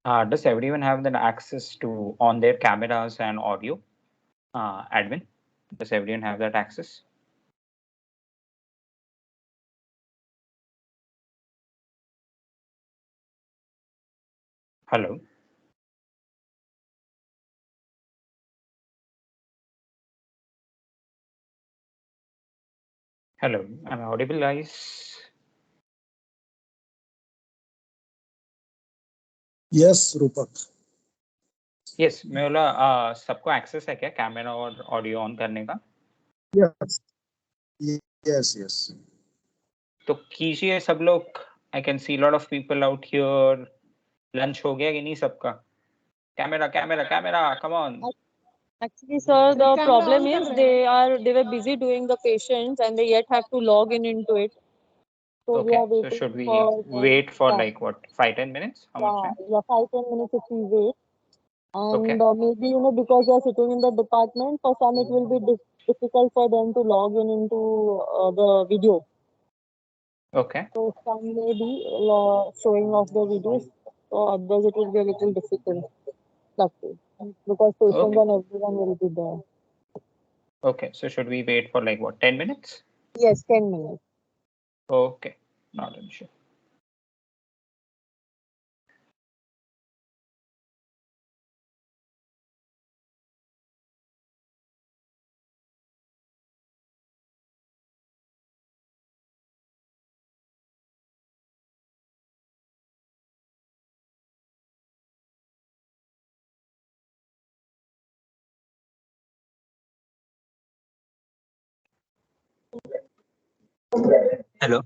Does everyone have that access to on their cameras and audio? Admin, does everyone have that access? Hello, hello. Am I audible, guys? Yes, Rupak. Yes, मैं बोला सबको access है क्या camera और audio on करने का? Yes, yes, yes. तो कीजिए सब लोग. I can see lot of people out here. Lunch हो गया कि नहीं सबका? Camera camera camera, come on. Actually, sir, the problem is they were busy doing the patients and they yet have to log in into it. So we Okay, are so waiting should we for them. wait for Yeah. like what, 5-10 minutes? How much time? Yeah, 5-10 minutes if we wait. Okay. And maybe, because they are sitting in the department, for some it will be difficult for them to log in into the video. Okay. So some may be showing off the videos, so others it will be a little difficult. That way. Because patients Okay. and everyone will be there. Okay. So should we wait for like what, 10 minutes? Yes, 10 minutes. Okay. Not an issue. Hello.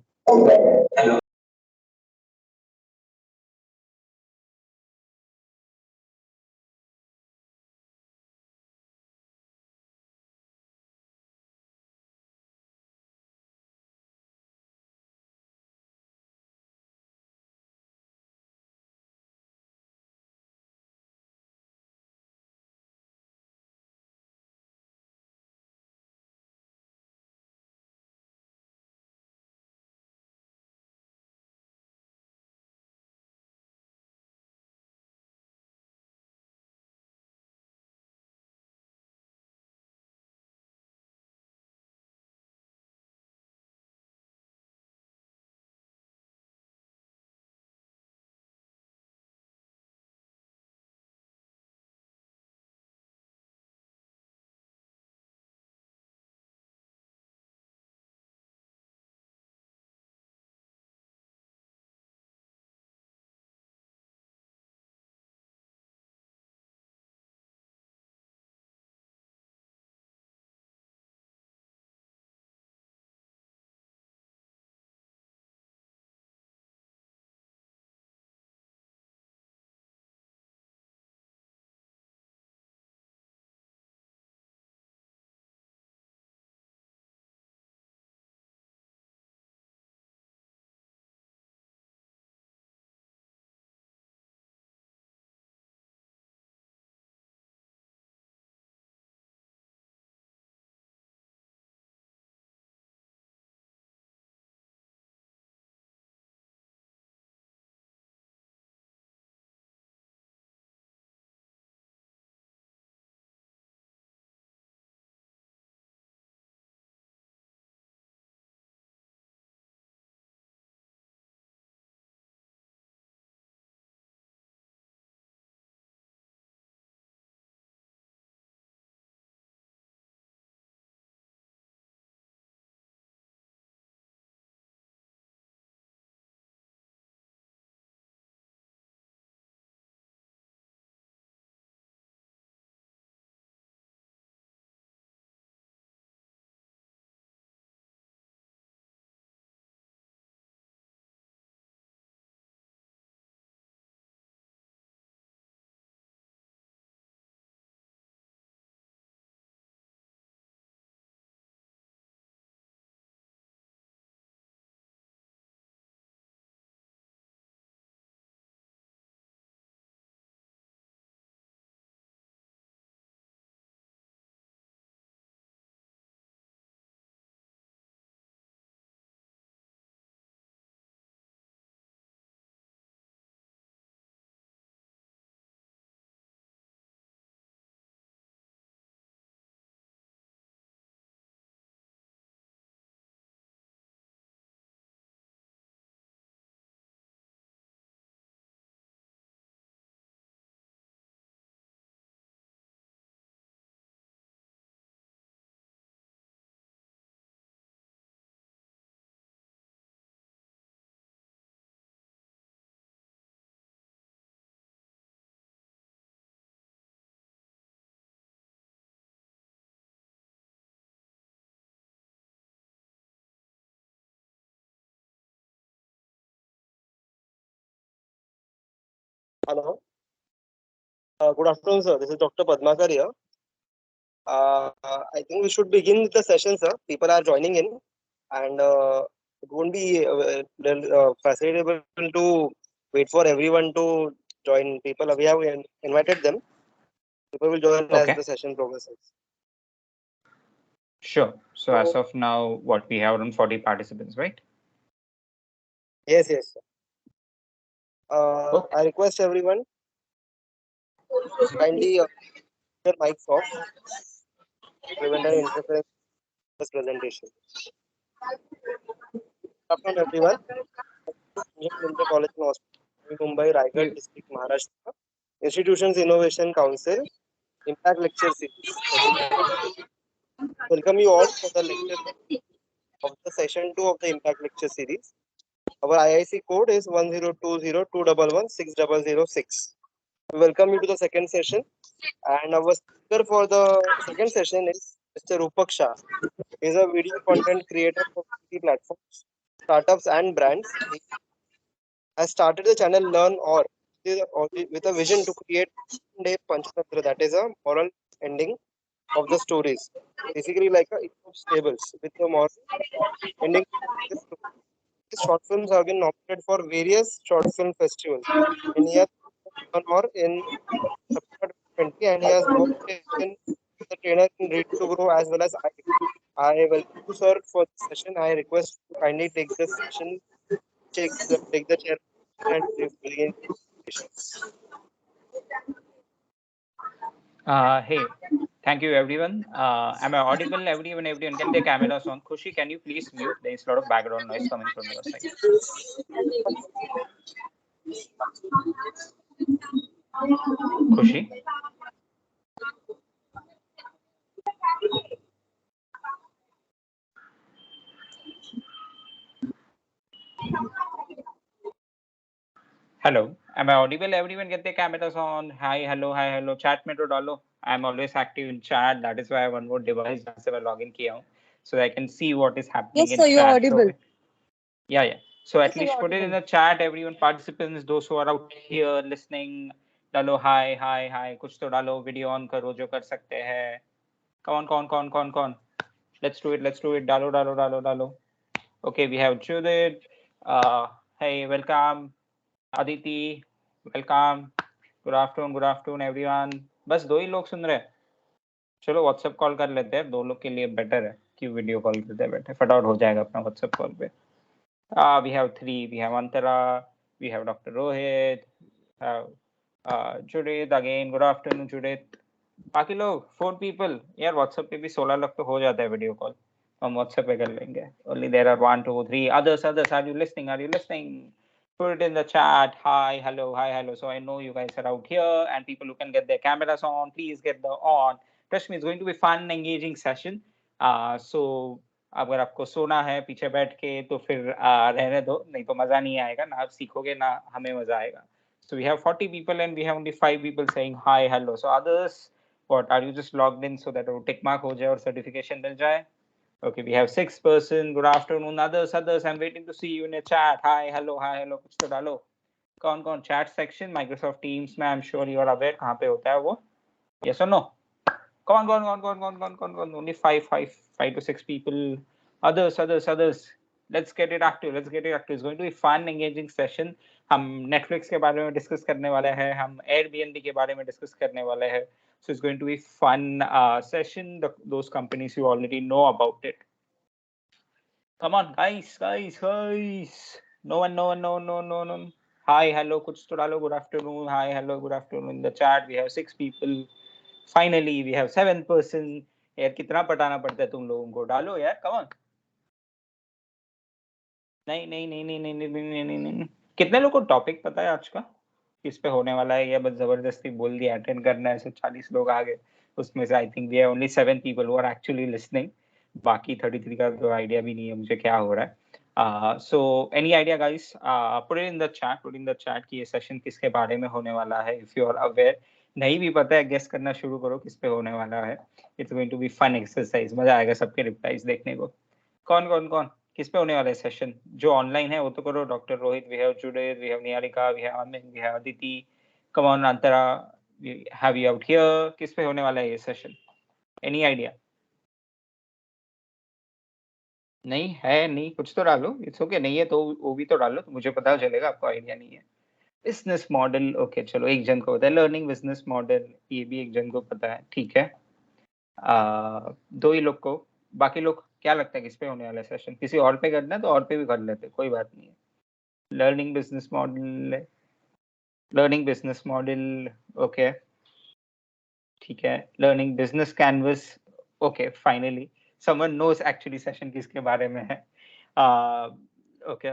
Hello. Good afternoon, sir. This is Dr. Padmakar here. I think we should begin with the session, sir. People are joining in, and it won't be facilitable to wait for everyone to join. People, we have invited them. People will join as Okay. the session progresses. Sure. So as of now, what we have around 40 participants, right? Yes, yes, sir. Okay. I request everyone kindly their mics off, prevent any interference in this presentation. Good afternoon, everyone. India College and Hospital, Mumbai, Raigad You, District, Maharashtra. Institutions Innovation Council Impact Lecture Series. Welcome you all for the lecture of the session 2 of the Impact Lecture Series. Our IIC code is 102021160006. We welcome you to the second session, and our speaker for the second session is Mr. Rupak Shah. He is a video content creator for OTT platforms, startups, and brands. He has started the channel Learn Or with a vision to create one-day Panchatantra, that is a moral ending of the stories. Basically, like a Aesop's tables with the moral ending. His short films have been nominated for various short film festivals, and he has won or in September 2020, and he has worked in the trainer in Read to Grow as well as I welcome you, sir, for this session. I request you kindly take the session, take the chair, and begin. hey, thank you everyone. Am I audible? Everyone, get their cameras on. Khushi, can you please mute? There is a lot of background noise coming from your side. Khushi. Hello. Am I audible? Everyone, get their cameras on. Hi, hello. Chat में तो डालो. I'm always active in chat. That is why I have one more device जहाँ से मैं login किया हूँ, so I can see what is happening Yes, in sir, you're chat. audible. So, yeah. So Yes, at sir, least you're put it in audible. the chat. Everyone, participants, those who are out here listening, डालो hi. कुछ तो डालो. Video on करो जो कर सकते हैं. कौन. Let's do it. डालो. Okay, we have Judith. Hey, welcome. Aditi, welcome. Good afternoon everyone. बस 2 ही लोग सुन रहे हैं. चलो व्हाट्सएप कॉल कर लेते हैं. 2 लोग के लिए बेटर है कि वीडियो कॉल करते बैठे. फटाफट हो जाएगा अपना व्हाट्सएप कॉल पे. We have 3. We have Antara. We have Dr. Rohit. Judith again. Good afternoon, Judith. बाकी लोग 4 people. यार व्हाट्सएप पे भी 16 लोग तो हो जाता है वीडियो कॉल. हम व्हाट्सएप पे कर लेंगे. Only there are 1, 2, 3 others. Are you listening? Put it in the chat. Hi, hello. So I know you guys are out here, and people who can get their cameras on, please get the on. Trust me, it's going to be fun, engaging session. So अगर आपको सोना है पीछे बैठ के तो फिर रहने दो, नहीं तो मजा नहीं आएगा ना. आप सीखोगे ना हमें मजा आएगा. So we have 40 people and we have only 5 people saying hi, hello. So others, what are you just logged in so that वो tick mark हो जाए और certification मिल जाए? Okay, we have 6 person. Good afternoon, others. I'm waiting to see you in a chat. Hi, hello. कुछ तो डालो. कौन chat section Microsoft Teams में I'm sure you are aware कहाँ पे होता है वो? Yes or no? Come on. Only 5 to 6 people. Others. Let's get it active. It's going to be fun, engaging session. हम Netflix के बारे में डिस्कस करने वाले हैं. हम Airbnb के बारे में डिस्कस करने वाले हैं. So it's going to be fun session. Those companies you already know about it. Come on, guys. No one. Hi, hello. कुछ तो डालो. Good afternoon. Hi, hello. Good afternoon. In the chat, we have 6 people. Finally, we have 7 person. यार कितना पटाना पड़ता है तुम लोगों को. डालो यार. Come on. नहीं. कितने लोगों को टॉपिक पता है आज का किस पे होने वाला है? या बस जबरदस्ती बोल दिया अटेंड करना है. 40 लोग आ गए. उसमें से I think we are only 7 people who are actually listening. बाकी 33 का तो आइडिया भी नहीं है मुझे क्या हो रहा है. So any idea guys? Put it in the chat कि ये सेशन किसके बारे में होने वाला है. इफ यू आर अवेयर, नहीं भी पता है गेस करना शुरू करो किस पे होने वाला है. It's going to be fun exercise. मजा आएगा सबके रिप्लाईज देखने को. कौन किस पे होने वाला है सेशन? जो ऑनलाइन है वो तो करो. Doctor Rohit, we have Judith, we have Niharika, we have Amit, we have Aditi, Come on, Antara, we have you out here. किस पे होने वाला है ये session? Any idea? नहीं है, नहीं, कुछ तो डालो. It's okay, नहीं है तो वो भी तो डालो, तो मुझे पता चलेगा आपको आइडिया नहीं है. बिजनेस मॉडल, ओके, चलो एक जन को पता है. लर्निंग बिजनेस मॉडल, ये भी एक जन को पता है, ठीक है. दो ही लोग को, बाकी लोग क्या लगता है किस पे होने वाला है सेशन? किसी और पे करना है तो और पे भी कर लेते, कोई बात नहीं है. Learning business model, learning business model, okay, ठीक है. Learning business canvas, okay, finally someone knows actually session किसके बारे में है. ओके,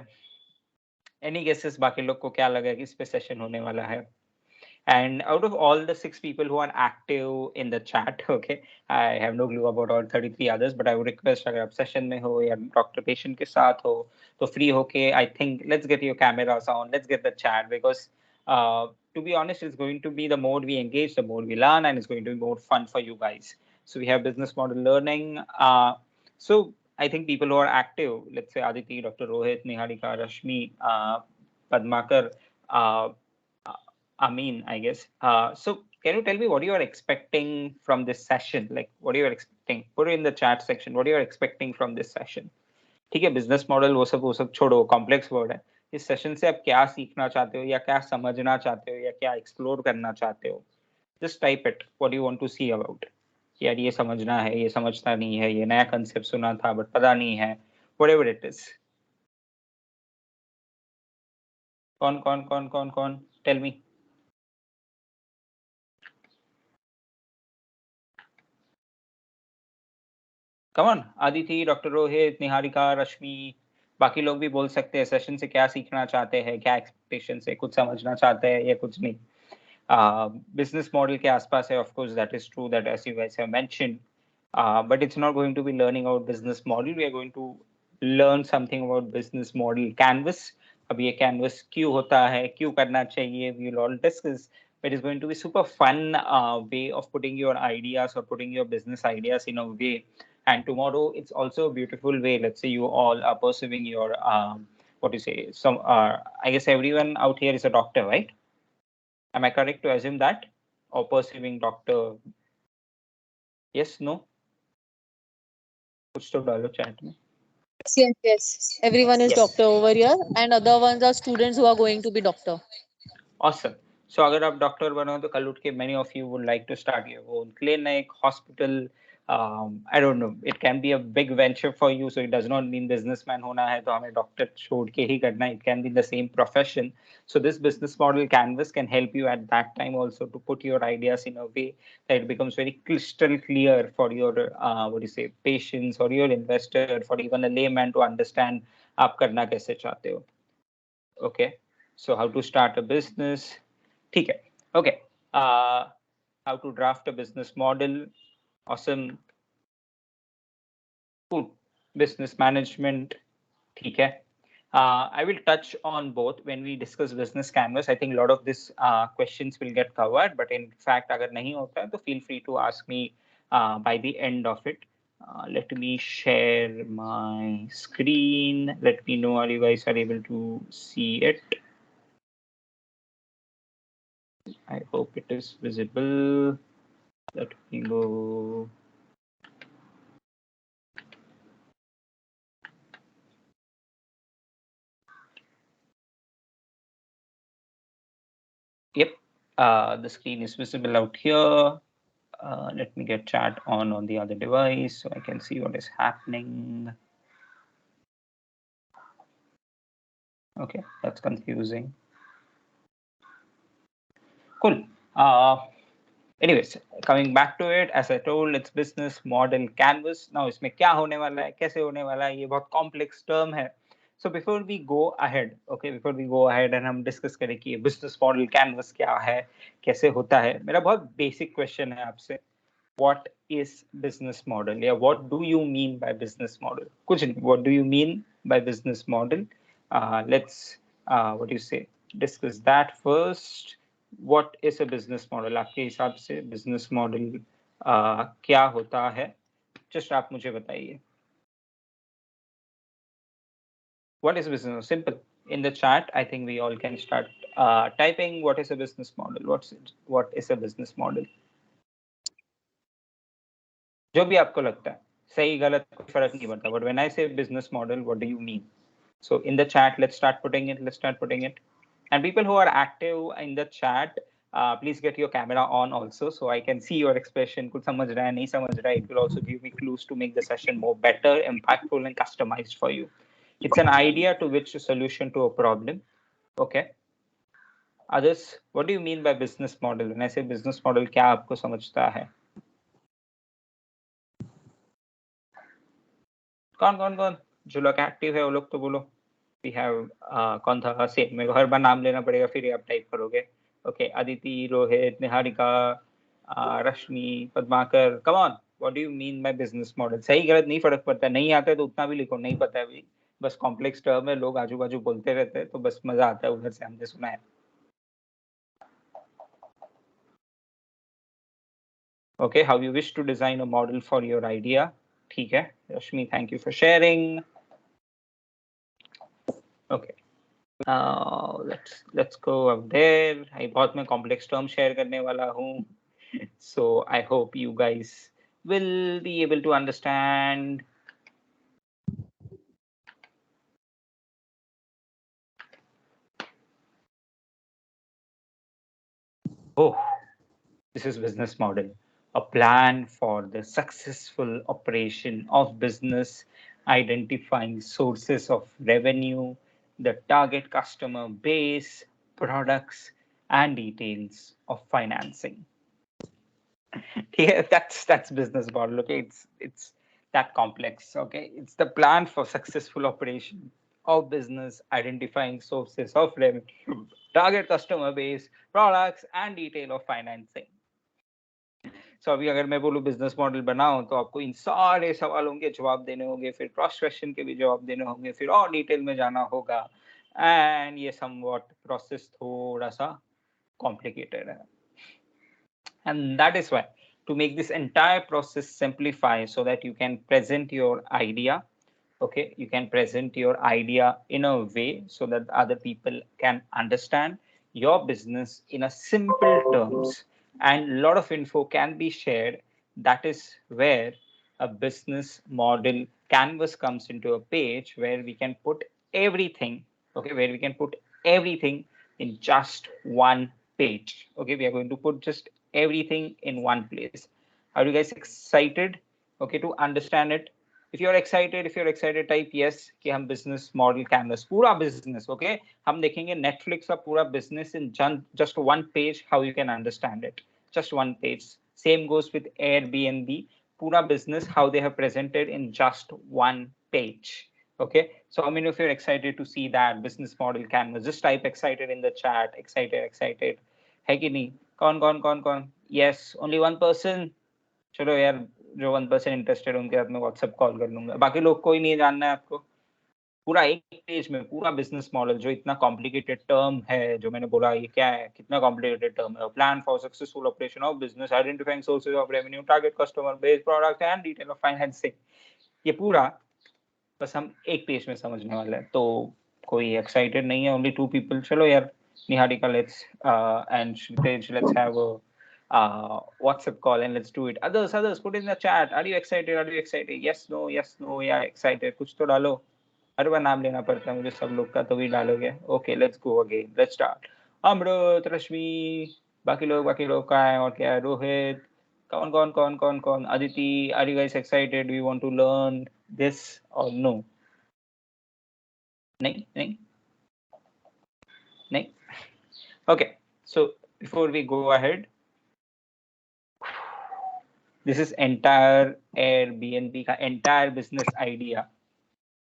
एनी गेसेस बाकी लोग को क्या लगा कि इस पे सेशन होने वाला है? And out of all the 6 people who are active in the chat, okay, I have no clue about all 33 others, but I would request अगर आप session में हो या doctor patient के साथ हो तो free होके, I think let's get your cameras on, let's get the chat, because to be honest, it's going to be the more we engage, the more we learn, and it's going to be more fun for you guys. So we have business model learning. So I think people who are active, let's say Aditi, Dr. Rohit, Niharika, Rashmi, Padmakar, Amin, I guess. So can you tell me what you are expecting from this session? Like, what you are expecting? Put it in the chat section. What you are expecting from this session? ठीक है, business model वो सब छोड़ो, complex word है. इस session से आप क्या सीखना चाहते हो, या क्या समझना चाहते हो, या क्या एक्सप्लोर करना चाहते हो? Just type it, what you want to see about. यार ये समझना है, ये समझता नहीं है, ये नया कंसेप्ट सुना था बट पता नहीं है, व्हाटएवर इट इज. कौन कौन कौन कौन कौन, tell me. Come on, Aditi, doctor Rohit, Niharika, Rashmi, बाकी लोग भी बोल सकते हैं सेशन से क्या सीखना चाहते हैं, क्या एक्सपेक्टेशन है, कुछ समझना चाहते हैं या कुछ नहीं. बिजनेस मॉडल के आसपास है, of course that is true, that as you guys have mentioned, but it's not going to be learning about business model. We are going to learn something about business model canvas. अब ये canvas क्यों होता है, क्यों करना चाहिए, we will all discuss. It is going to be super fun way of putting your ideas or putting your business ideas in a way. And tomorrow it's also a beautiful way. Let's say you all are pursuing your what do you say? Some I guess everyone out here is a doctor, right? Am I correct to assume that? Or pursuing doctor? Yes, no? कुछ तो डालो chat में. Yes. Everyone is Yes. doctor over here, and other ones are students who are going to be doctor. Awesome. So अगर आप doctor बनो तो कल उठ के many of you would like to start your own clinic, hospital. I don't know. It can be a big venture for you. So it does not mean businessman होना है तो हमें डॉक्टर छोड़ के ही करना. It can be the same profession. So this business model canvas can help you at that time also to put your ideas in a way that it becomes very crystal clear for your what do you say, patients or your investor, for even a layman to understand आप करना कैसे चाहते हो. Okay. So how to start a business? ठीक है. Okay. How to draft a business model? Awesome. Cool. Business management. ठीक है. I will touch on both when we discuss business canvas. I think a lot of these questions will get covered, but in fact, अगर नहीं होता है तो feel free to ask me by the end of it. Let me share my screen. Let me know are you guys are able to see it. I hope it is visible. Let me go. Yep, the screen is visible out here. Let me get chat on the other device so I can see what is happening. Okay, that's confusing. Cool. Anyways, coming back to it, as I told, it's business model canvas. Now, इसमें क्या होने वाला है, कैसे होने वाला है, ये बहुत complex term है. So before we go ahead, okay, before we go ahead and हम discuss करें कि ये business model canvas क्या है, कैसे होता है, मेरा बहुत basic question है आपसे. What is business model? Yeah, what do you mean by business model? कुछ नहीं. What do you mean by business model? Let's what do you say? Discuss that first. What is a business model? आपके हिसाब से business model क्या होता है? Just आप मुझे बताइए. What is business? Simple. in the chat, I think we all can start typing what is a business model. What is a business model? जो भी आपको लगता है सही गलत कोई फर्क नहीं पड़ता. But when I say business model, what do you mean? So in the chat, let's start putting it. And people who are active in the chat, please get your camera on also, so I can see your expression. कुछ समझ रहा है नहीं समझ रहा है. It will also give me clues to make the session more better, impactful, and customized for you. It's an idea to which a solution to a problem. Okay. Others, what do you mean by business model? When I say business model, क्या आपको समझता है? कौन जो लोग active है वो लोग तो बोलो. We have कौन था से मेरे को हर बार नाम लेना पड़ेगा फिर आप टाइप करोगे. Okay, Aditi, Rohit, Niharika, Rashmi, Padmakar, come on. What do you mean by business model? सही गलत नहीं फर्क पड़ता. नहीं आता है तो उतना भी लिखो, नहीं पता है भी बस कॉम्प्लेक्स टर्म है, लोग आजू बाजू बोलते रहते हैं तो बस मजा आता है उधर से, हमने सुना है. Okay, how you wish to design a model for your idea. ठीक है, रश्मि, thank you for sharing. Okay, let's go up there. I बहुत मैं complex term share करने वाला हूँ, so I hope you guys will be able to understand. Oh, this is business model. A plan for the successful operation of business, identifying sources of revenue, the target customer base, products, and details of financing. Yeah, that's business model. Okay, it's that complex. Okay, it's the plan for successful operation of business, identifying sources of revenue, target customer base, products, and detail of financing. So अभी अगर मैं बोलूँ business model बनाओ तो आपको इन सारे सवालों के जवाब देने होंगे, फिर क्रॉस क्वेश्चन के भी जवाब देने होंगे, फिर और डिटेल में जाना होगा, एंड ये समवॉट प्रोसेस थोड़ा सा कॉम्प्लिकेटेड है. And that is why, to make this entire process simplify so that you can present your idea, okay, you can present your idea in a way so that other people can understand your business in a simple terms, and a lot of info can be shared. That is where a business model canvas comes into a page where we can put everything, okay, where we can put everything in just one page. Okay, we are going to put just everything in one place. Are you guys excited, okay, to understand it? If you're excited, type yes कि हम business model canvas पूरा business, okay, हम देखेंगे Netflix का पूरा business in just one page, how you can understand it, just one page. Same goes with Airbnb, पूरा business, how they have presented in just one page. Okay, so how many of you are excited to see that business model canvas? Just type excited in the chat. Excited है कि नहीं? कौन? Yes, only one person. चलो यार, जो 1% interested उनके साथ में व्हाट्सएप कॉल कर लूंगा. बाकी लोग को ही नहीं जानना है आपको. पूरा एक पेज में पूरा बिजनेस मॉडल, जो इतना कॉम्प्लिकेटेड टर्म है, जो मैंने बोला ये क्या है, कितना कॉम्प्लिकेटेड टर्म है. Plan for successful operation of business, identifying sources of revenue, target customer base, product and detail of financing. ये पूरा बस हम एक पेज में समझने वाले हैं. तो कोई एक्साइटेड नहीं है? Only 2 people. चलो यार, Niharika, let's and Shritesh, let's have a WhatsApp call and let's do it. Others, put in the chat. Are you excited? Yes, no, yeah, excited. कुछ तो डालो. हर बार नाम लेना पड़ता है मुझे सब लोग का, तो भी डालोगे. Okay, let's go again. Let's start. अमृत, रश्मि, बाकी लोग का है, और क्या है, रोहित, कौन, Aditi. Are you guys excited? Do you want to learn this or no? नहीं. Okay, so before we go ahead, this is entire Airbnb का entire business idea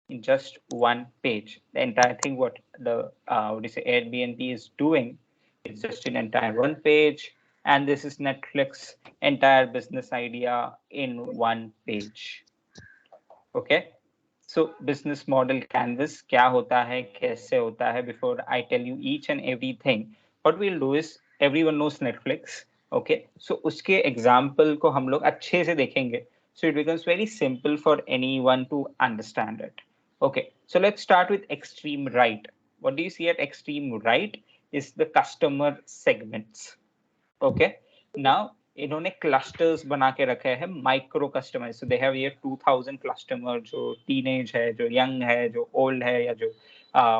in just one page. The entire thing what the Airbnb is doing, it's just in entire one page, and this is Netflix entire business idea in one page. Okay, so business model canvas क्या होता है, कैसे होता है? Before I tell you each and everything, what we'll do is, everyone knows Netflix. Okay, so उसके example को हम लोग अच्छे से देखेंगे, so it becomes very simple for anyone to understand it. Okay, so let's start with extreme right. what do you see at extreme right is the customer segments. Okay, now इन्होंने clusters बना के रखे हैं micro customers. So they have here 2000 customer जो teenage है, जो young है, जो old है, या जो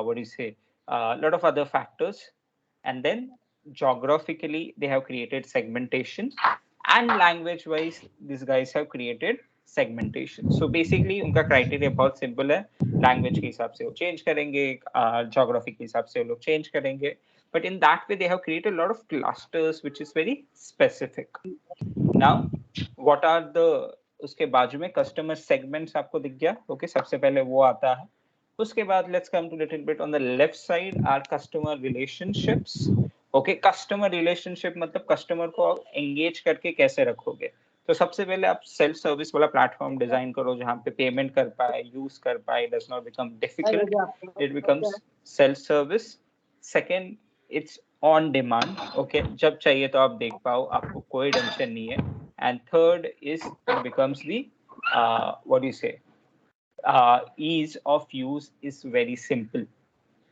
what do you say, lot of other factors. And then geographically they have created segmentation, and language wise these guys have created segmentation. So basically उनका criteria बहुत simple है, language के हिसाब से वो change करेंगे, geography के हिसाब से वो लोग change करेंगे, but in that way they have created a lot of clusters which is very specific. Now what are the, उसके बाजू में customer segments आपको दिख गया. Okay, सबसे पहले वो आता है. उसके बाद let's come to little bit on the left side are customer relationships. Okay, customer relationship मतलब customer को engage करके कैसे रखोगे. तो सबसे पहले आप सेल्फ सर्विस वाला प्लेटफॉर्म डिजाइन करो जहाँ पे पेमेंट कर पाए, यूज कर पाए, does not become difficult, it becomes self service. Second, it's on demand. Okay, जब चाहिए तो आप देख पाओ, आपको कोई टेंशन नहीं है. And third is it becomes the what do you say, ease of use is very simple.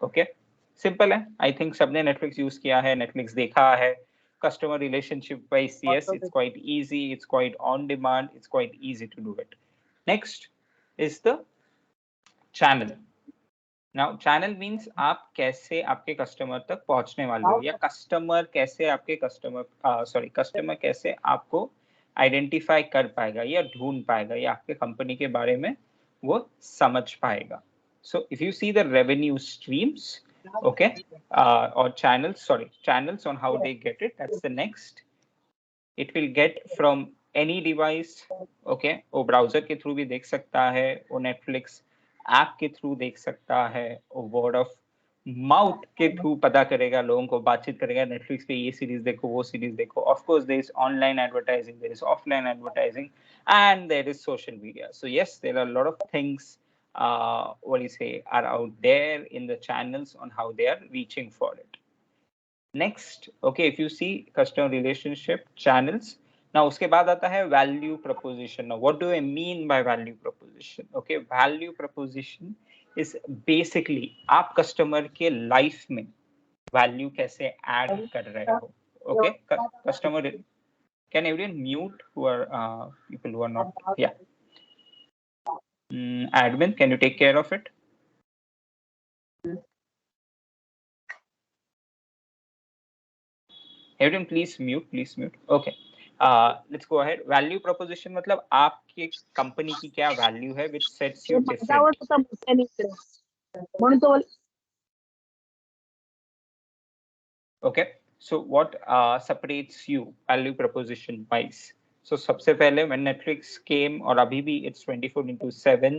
Okay, simple है. I think सबने Netflix use किया है, Netflix देखा है. Customer relationship wise, yes, it's quite easy, it's quite on demand, it's quite easy to do it. Next is the channel. Now channel means आप कैसे आपके customer तक पहुंचने वाले हो, या कस्टमर कैसे आपके कस्टमर कैसे आपको आइडेंटिफाई कर पाएगा या ढूंढ पाएगा या आपके कंपनी के बारे में वो समझ पाएगा. So if you see the revenue streams, okay, or channels on how they get it, that's the next. It will get from any device. Okay, वो ब्राउजर के थ्रू भी देख सकता है, वो नेटफ्लिक्स ऐप के थ्रू देख सकता है, वो वर्ड ऑफ माउथ के थ्रू पता करेगा, लोगों को बातचीत करेगा, नेटफ्लिक्स पे ये सीरीज देखो, वो सीरीज देखो. Of course there is online advertising, there is offline advertising, and there is social media. So yes, there are lot of things what do you say are out there in the channels on how they are reaching for it. Next, okay, if you see customer relationship channels, now उसके बाद आता है value proposition. Now what do I mean by value proposition? Okay, value proposition is basically आप customer के life में value कैसे add कर रहे हो. Okay, customer, can everyone mute who are people who are not, yeah. Admin, can you take care of it? Everyone please mute. Okay, let's go ahead. Value proposition मतलब आपकी company की क्या value है which sets you different. Okay, so what separates you value proposition wise? So सबसे पहले when Netflix came, और अभी भी it's 24/7,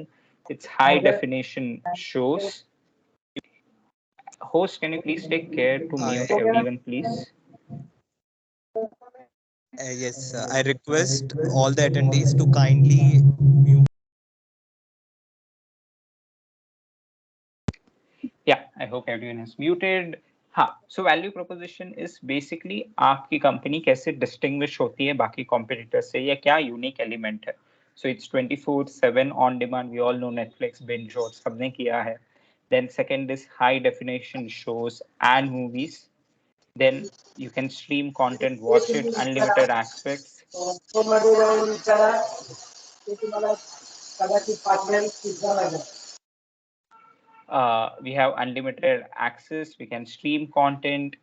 it's high definition shows. Host, can you please take care to mute everyone, please? Yes, I request all the attendees to kindly mute. Yeah, I hope everyone is muted. हाँ, so value proposition is basically आपकी company कैसे distinguish होती है बाकी competitors से, या क्या unique element है. So it's 24/7 on demand. We all know Netflix, binge watch, सबने किया है. Then second is high definition shows and movies. Then you can stream content, watch it, unlimited access. We have unlimited access, we can stream content,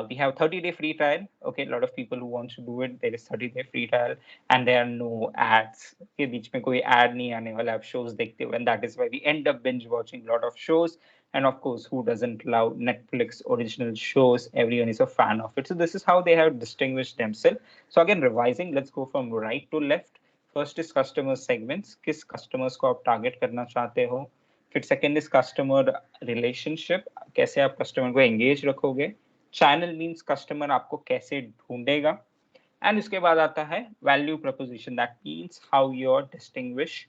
we have 30-day free trial. Okay, a lot of people who want to do it, there is 30-day free trial, and there are no ads. के बीच में कोई ad नहीं आने वाला, आप shows देखते हो, and that is why we end up binge watching a lot of shows. And of course, who doesn't love Netflix original shows? Everyone is a fan of it. So this is how they have distinguished themselves. So again, revising, let's go from right to left. First is customer segments, किस customers को आप target करना चाहते हो. फिर second is customer relationship, कैसे आप customer को एंगेज रखोगे. चैनल मींस कस्टमर आपको कैसे ढूंढेगा. एंड उसके बाद आता है value proposition, that means how you are distinguish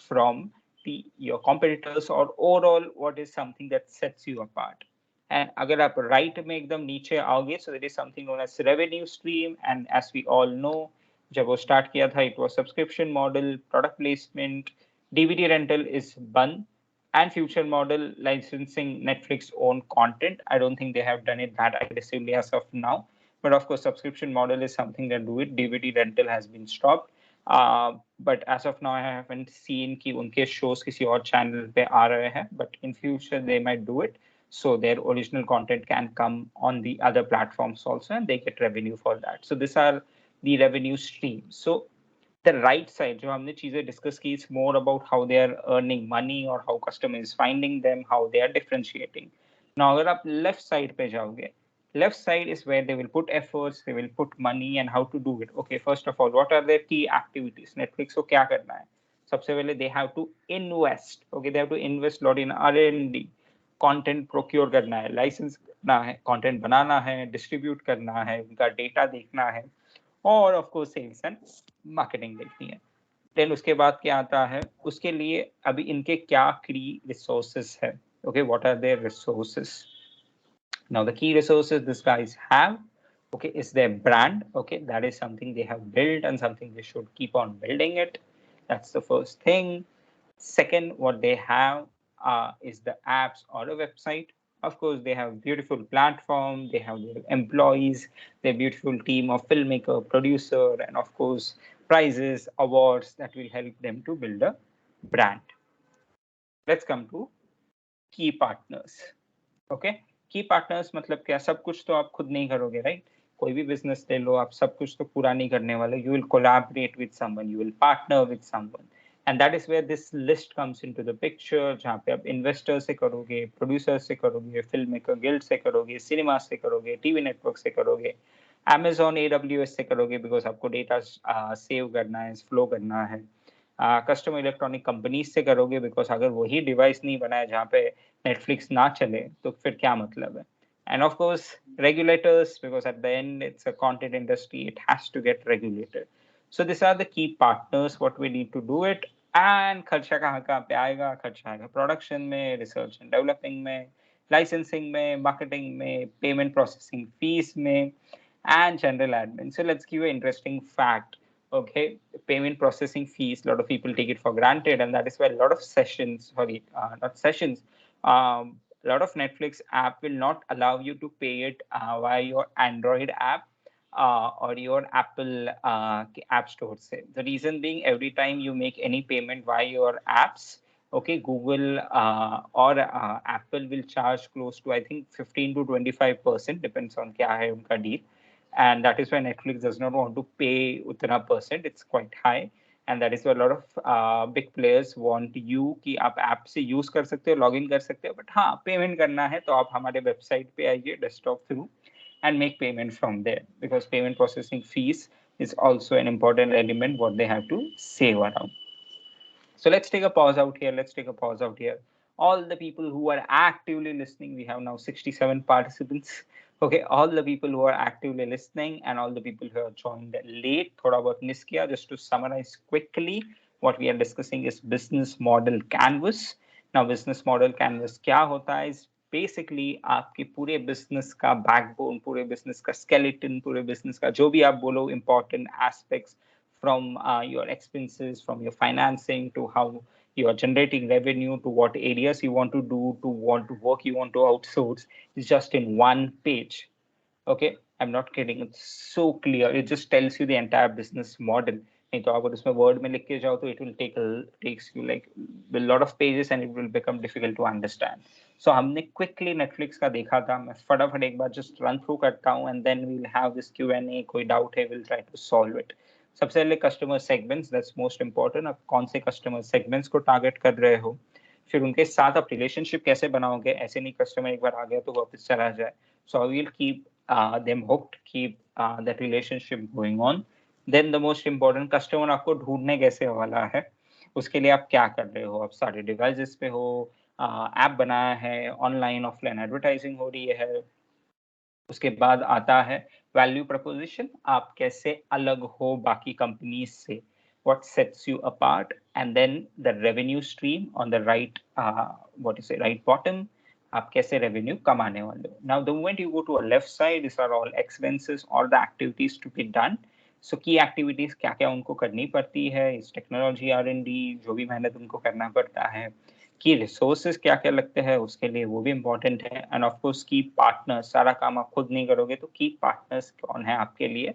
from your competitors, और overall what is something that sets you apart. And अगर आप राइट में एकदम नीचे आओगे, so there is something known as revenue stream. And as we all know, जब वो start किया था, it was subscription model, product placement, DVD rental is बंद. And future model licensing Netflix own content. I don't think they have done it that aggressively as of now. But of course, subscription model is something that do it. DVD rental has been stopped. But as of now, I haven't seen कि उनके shows किसी और channel पे आ रहे हैं. But in future, they might do it. So their original content can come on the other platforms also, and they get revenue for that. So these are the revenue streams. So the right side जो हमने चीजें discuss की is more about how they are earning money or how customer is finding them, how they are differentiating. Now अगर आप left side पे जाओगे, left side is where they will put efforts, they will put money and how to do it. Okay, first of all, what are their key activities? Netflix को क्या करना है? सबसे पहले they have to invest. Okay, they have to invest a lot in R&D. Content procure करना है, license करना है, content बनाना है, distribute करना है, उनका data देखना है, और of course sales and marketing देखनी है. देन उसके बाद क्या आता है, उसके लिए अभी इनके क्या की रिसोर्सेस है. Okay, what are their resources? Now the key resources this guys have, okay, is their brand. Okay, that is something they have built and something they should keep on building it. That's the first thing. Second, what they have is the apps or a website. Of course, they have beautiful platform, they have their employees, their beautiful team of filmmaker, producer, and of course, prizes, awards that will help them to build a brand. Let's come to key partners. Okay, key partners मतलब क्या? सब कुछ तो आप खुद नहीं करोगे, right? कोई भी business ले लो, आप सब कुछ तो पूरा नहीं करने वाले. You will collaborate with someone, you will partner with someone. And that is where this list comes into the picture, जहाँ पे आप इन्वेस्टर से करोगे, प्रोड्यूसर से करोगे, फिल्म मेकर गिल्ड से करोगे, सिनेमा से करोगे, टीवी नेटवर्क से करोगे, Amazon AWS से करोगे, बिकॉज आपको डेटा सेव करना है, फ्लो करना है. कस्टमर इलेक्ट्रॉनिक कंपनीज से करोगे, बिकॉज अगर वही डिवाइस नहीं बनाए जहाँ पे नेटफ्लिक्स ना चले तो फिर क्या मतलब है. And of course, regulators, because at the end it's a content industry, it has to get regulated. So these are the key partners, what we need to do it. And खर्चा कहाँ पे आएगा? खर्चा आएगा प्रोडक्शन में, research and developing में, licensing में, marketing में, पेमेंट प्रोसेसिंग फीस में, and general admin. So let's give an interesting fact. Okay, payment processing fees, a lot of people take it for granted, and that is why a lot of sessions, not sessions, a lot of Netflix app will not allow you to pay it via your Android app or your Apple app store. Say. The reason being, every time you make any payment via your apps, okay, Google or Apple will charge close to, I think, 15 to 25%, depends on क्या है उनका deal. And that is why Netflix does not want to pay उतना percent. It's quite high. And that is why a lot of big players want you कि आप app से use कर सकते हो, लॉग इन कर सकते हो, बट हाँ पेमेंट करना है तो आप हमारे वेबसाइट पे आइए desktop through and make payment from there, because payment processing fees is also an important element what they have to save around. So let's take a pause out here. Let's take a pause out here. All the people who are actively listening, we have now 67 participants. Okay, all the people who are actively listening and all the people who have joined late, thoda bahut miss kiya. Just to summarize quickly, what we are discussing is business model canvas. Now, business model canvas क्या होता है? Is basically आपके पूरे business का backbone, पूरे business का skeleton, पूरे business का जो भी आप बोलो important aspects, from your expenses, from your financing, to how you are generating revenue, to what areas you want to do, to what work you want to outsource, is just in one page. Okay, I'm not kidding. It's so clear. It just tells you the entire business model. नहीं तो आप उसमें word में लिख के जाओ तो it will takes you like a lot of pages and it will become difficult to understand. So हमने quickly Netflix का देखा था. मैं फटाफट एक बार just run through करता हूँ and then we'll have this Q&A. कोई doubt है, we'll try to solve it. सबसे पहले customer segments, that's most important. आप कौन से कस्टमर सेगमेंट्स को टारगेट कर रहे हो, फिर उनके साथ आप रिलेशनशिप कैसे बनाओगे. ऐसे नहीं कस्टमर एक बार आ गया तो वापस चला जाए. So I will keep them hooked, keep that relationship going on. Then the most important, customer आपको ढूंढने कैसे वाला है, उसके लिए आप क्या कर रहे हो. आप सारे डिवाइसेस पे हो, ऐप बनाया है, ऑनलाइन ऑफलाइन एडवर्टाइजिंग हो रही है. उसके बाद आता है वैल्यू प्रपोजिशन, आप कैसे अलग हो बाकी कंपनीज से, what sets you apart, and then the revenue stream on the right right bottom, आप कैसे revenue कमाने वाले हो. Now the moment you go to a left side, these are all expenses, all the activities to be done. So key activities क्या क्या उनको करनी पड़ती है, इस टेक्नोलॉजी R&D जो भी मेहनत उनको करना पड़ता है, की रिसोर्सेज क्या क्या लगते हैं उसके लिए, वो भी इम्पोर्टेंट है। एंड ऑफ कोर्स की पार्टनर्स, सारा काम आप खुद नहीं करोगे तो की पार्टनर्स कौन है आपके लिए।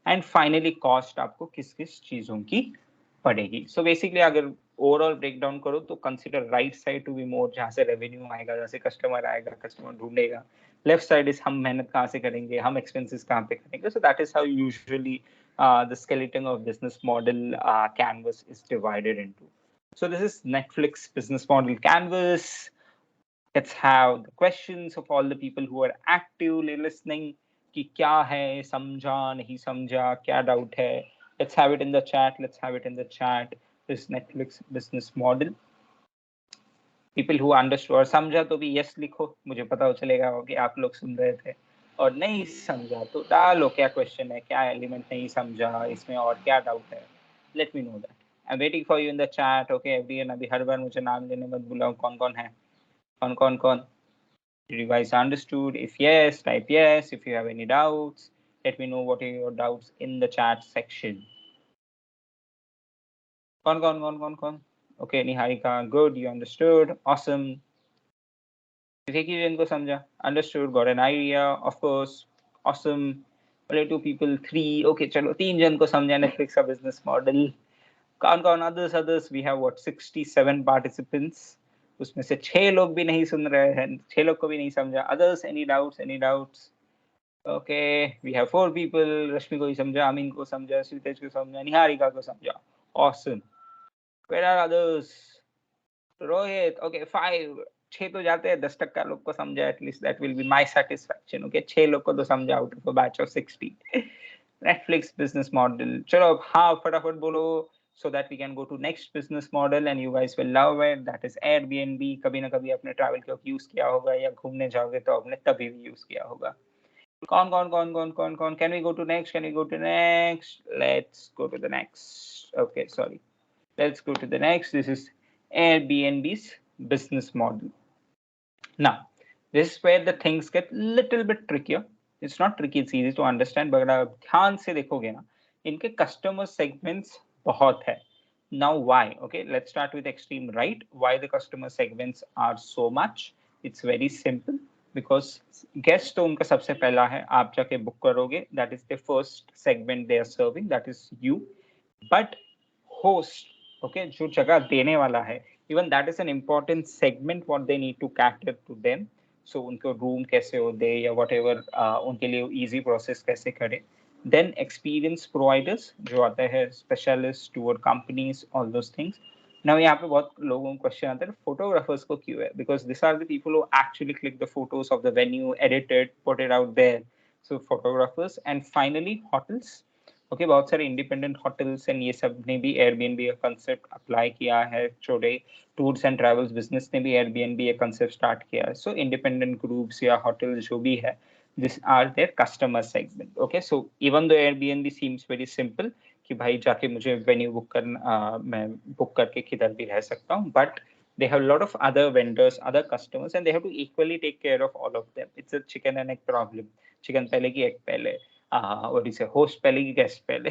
एंड फाइनली कॉस्ट आपको किस किस चीजों की पड़ेगी। सो बेसिकली अगर ओवरऑल ब्रेक डाउन करो तो consider right side to be more, जहाँ से रेवेन्यू आएगा, जहाँ से कस्टमर आएगा, कस्टमर ढूंढेगा। लेफ्ट साइड इज हम मेहनत कहाँ से करेंगे, हम एक्सपेंसेस कहाँ पे करेंगे। So that is how usually the skeleton of business model canvas is divided into. So this is Netflix business model canvas. Let's have the questions of all the people who are actively listening. कि क्या है, समझा नहीं समझा, क्या doubt है? Let's have it in the chat. Let's have it in the chat. This Netflix business model. People who understood और समझा तो भी yes लिखो, मुझे पता हो चलेगा कि आप लोग सुन रहे थे। और नहीं समझा तो डालो क्या क्वेश्चन है, क्या एलिमेंट नहीं समझा इसमें और क्या डाउट है। Let me know that. I am waiting for you in the chat. Okay everyone, अभी हर बार मुझे नाम लेने मत बुलाओ, कौन कौन है, कौन कौन कौन। Did you guys understood? If yes, type yes. If you have any doubts, let me know what are your doubts in the chat section. कौन कौन कौन कौन कौन। Okay, Niharika, good, you understood, awesome. Vicky जन को समझा, understood, got an idea, of course, awesome. Only 2 people, 3, okay, चलो 3 जन को समझा Netflix का business model। कौन कौन others, we have what 67 participants, उसमें से 6 लोग भी नहीं सुन रहे हैं, 6 लोग को भी नहीं समझा। others, any doubts? Okay, we have 4 people, रश्मि को ही समझा, अमीन को समझा, श्रीतेज को समझा, निहारिका को समझा, awesome. Where are others? Rohit, okay, 5, 6 तो जाते हैं, 10% लोग को समझा, at least that will be my satisfaction. Okay 6 लोग को तो समझा out of a batch of 60। Netflix business model, चलो अब हाँ फटाफट बोलो so that we can go to next business model and you guys will love it, that is Airbnb। कभी ना कभी अपने ट्रैवल के वक्त यूज किया होगा या घूमने जाओगे तो आपने तभी भी यूज किया होगा। कौन कौन कौन कौन कौन कौन can we go to next, can we go to next? Let's go to the next, okay, sorry, let's go to the next. This is Airbnb's business model. Now, this is where the things get little bit trickier. It's not tricky, it's easy to understand, but अगर आप ध्यान से देखोगे ना, इनके customer segments बहुत है। Now why? Okay, let's start with extreme right. Why the customer segments are so much? It's very simple. Because guest तो उनका सबसे पहला है, आप जाके book करोगे, that is the first segment they are serving, that is you. But host, okay, जो जगह देने वाला है, even that is an important segment what they need to cater to them. So उनको रूम कैसे हो दे या whatever, उनके लिए easy process कैसे करे। Then experience providers जो आते हैं, specialists, tour companies, all those things. Now यहाँ पे बहुत लोगों को क्वेश्चन आता है photographers को क्यों है, because these are the people who actually click the photos of the venue, edit it, put it out there. So photographers, and finally hotels। Okay बहुत सारे इंडिपेंडेंट होटल्स एंड ये सब ने भी एयरबीएनबी का कंसेप्ट अप्लाई किया है। छोटे टूर्स एंड ट्रैवल्स बिजनेस ने भी एयरबीएनबी का कंसेप्ट स्टार्ट किया है। सो इंडिपेंडेंट ग्रुप्स या होटल्स जो भी है, this are their customer segment. Okay so even though Airbnb seems very simple कि भाई जाके मुझे वेन्यू बुक करना, मैं बुक करके किधर भी रह सकता हूँ, but they have a lot of other vendors, other customers, and they have to equally take care of all of them. It's a chicken and egg problem. Chicken पहले की egg पहले, what do you say, host पहले की guest पहले।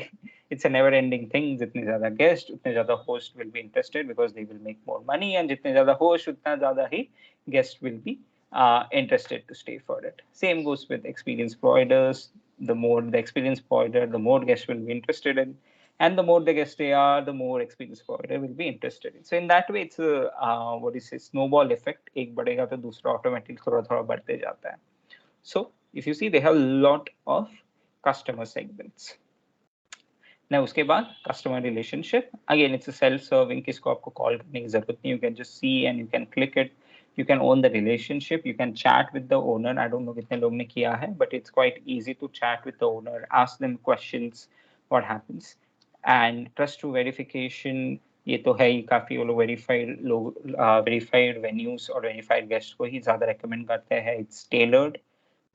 It's a never ending thing। जितने ज़्यादा guest उतने ज़्यादा host will be interested because they will make more money, and जितने ज़्यादा host उतना ज़्यादा ही guest will be interested to stay for it. Same goes with experience providers. The more the experience provider, the more guests will be interested in, and the more the guests they are, the more experience provider will be interested in. So in that way, it's a what is it, snowball effect। एक बढ़ेगा तो दूसरा automatically थोड़ा थोड़ा बढ़ते जाता है। So if you see, they have a lot of customer segments. Now उसके बाद customer relationship, again it's a self-serving, किसको आपको call करने की जरूरत नहीं, you can just see and you can click it, you can own the relationship, you can chat with the owner। I don't know कितने लोग ने किया है, but it's quite easy to chat with the owner, ask them questions, what happens। And trust to verification, ये तो है ही, काफी वो लोग verified venues और verified guests को ही ज्यादा recommend करते हैं। It's tailored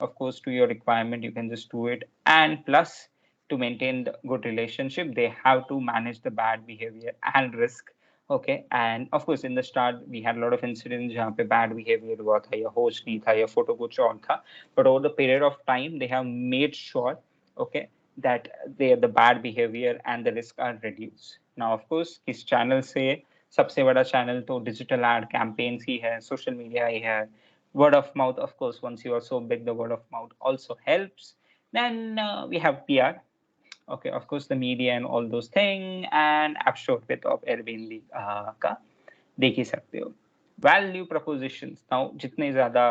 of course to your requirement, you can just do it। And plus to maintain the good relationship, they have to manage the bad behavior and risk। Okay, and of course in the start we had a lot of incidents जहाँ पे bad behavior हुआ था, या host नहीं था, या photo कुछ और था, but over the period of time they have made sure, okay, that the bad behavior and the risk are reduced। Now of course किस channel से सबसे बड़ा चैनल तो डिजिटल एड कैंपेन्स ही है, सोशल मीडिया ही है, word of mouth, of course. Once you are so big, the word of mouth also helps. Then we have PR. Okay, of course, the media and all those things, and app store पे तो आप Airbnb का देख ही सकते हो. Value propositions. Now, जितने ज़्यादा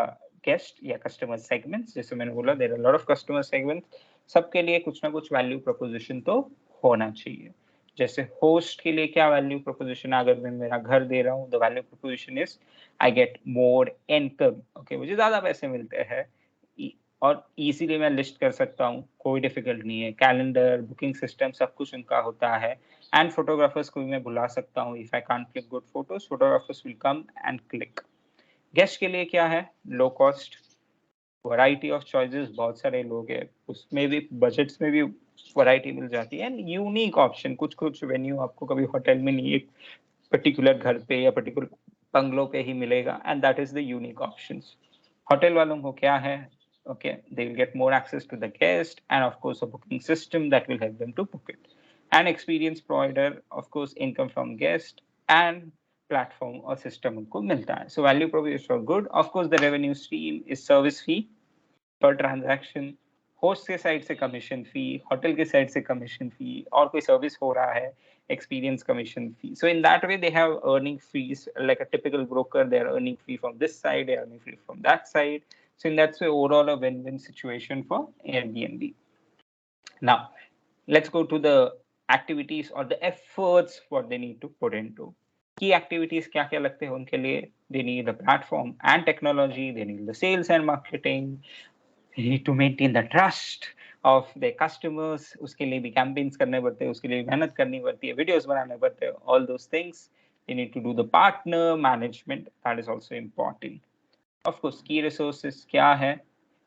guest या customer segments, जैसे मैंने बोला, there are a lot of customer segments. सबके लिए कुछ ना कुछ value proposition तो होना चाहिए. जैसे होस्ट के लिए क्या वैल्यू प्रोपोजिशन, अगर मैं मेरा घर दे रहा हूँ, the value proposition is I get more income. Okay, मुझे ज्यादा पैसे मिलते हैं और इजीली मैं लिस्ट कर सकता हूँ, कोई डिफिकल्ट नहीं है. कैलेंडर, बुकिंग सिस्टम, सब कुछ उनका होता है. एंड फोटोग्राफर्स को भी मैं बुला सकता हूँ. If I can't click good photos, photographers will come and click. Guest के लिए क्या है? Low cost, variety of choices, बहुत सारे लोग हैं, उसमें भी बजट्स में भी वैरायटी मिल जाती है. एंड यूनिक ऑप्शन, कुछ कुछ वेन्यू आपको कभी होटल में नहीं, एक पर्टिकुलर घर पे या पर्टिकुलर बंगलो पे ही मिलेगा. And that is the unique options. Hotel वालों को क्या है? Okay, they will get more access to the guest, and of course a booking system that will help them to book it. An experience provider, of course, income from guest and platform or system उनको मिलता है. So value proposition are good. Of course, the revenue stream is service fee per transaction. Host के side से commission फी, hotel के side से commission फी, और कोई service हो रहा है, experience commission fee. So in that way, they have earning fees like a typical broker. They are earning fee from this side, they are earning fee from that side. So in that way, overall a win-win situation for Airbnb. Now, let's go to the activities or the efforts what they need to put into. Key activities क्या क्या लगते हैं उनके लिए? They need the platform and technology. They need the sales and marketing. They need to maintain the trust of their customers. उसके लिए भी campaigns करने पड़ते हैं, उसके लिए मेहनत करनी पड़ती है, videos बनाने पड़ते हैं, all those things. They need to do the partner management. That is also important. Of course, key resources क्या है?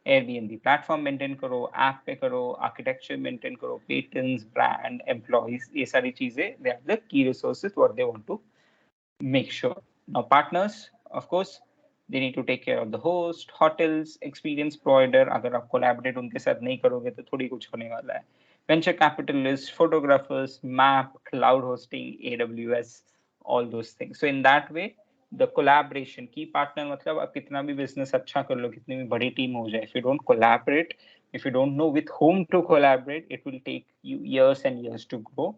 Airbnb platform maintain करो, app पे करो, architecture maintain करो, patents, brand, employees, ये सारी चीजें, they are the key resources what they want to make sure. Now partners, of course, they need to take care of the host, hotels, experience provider. अगर आप collaborate उनके साथ नहीं करोगे तो थोड़ी कुछ होने वाला है. Venture capitalists, photographers, map, cloud hosting, AWS, all those things. So in that way, the collaboration, key partner मतलब आप कितना भी business अच्छा कर लो, कितनी भी बड़ी team हो जाए, if you don't collaborate, if you don't know with whom to collaborate, it will take you years and years to grow.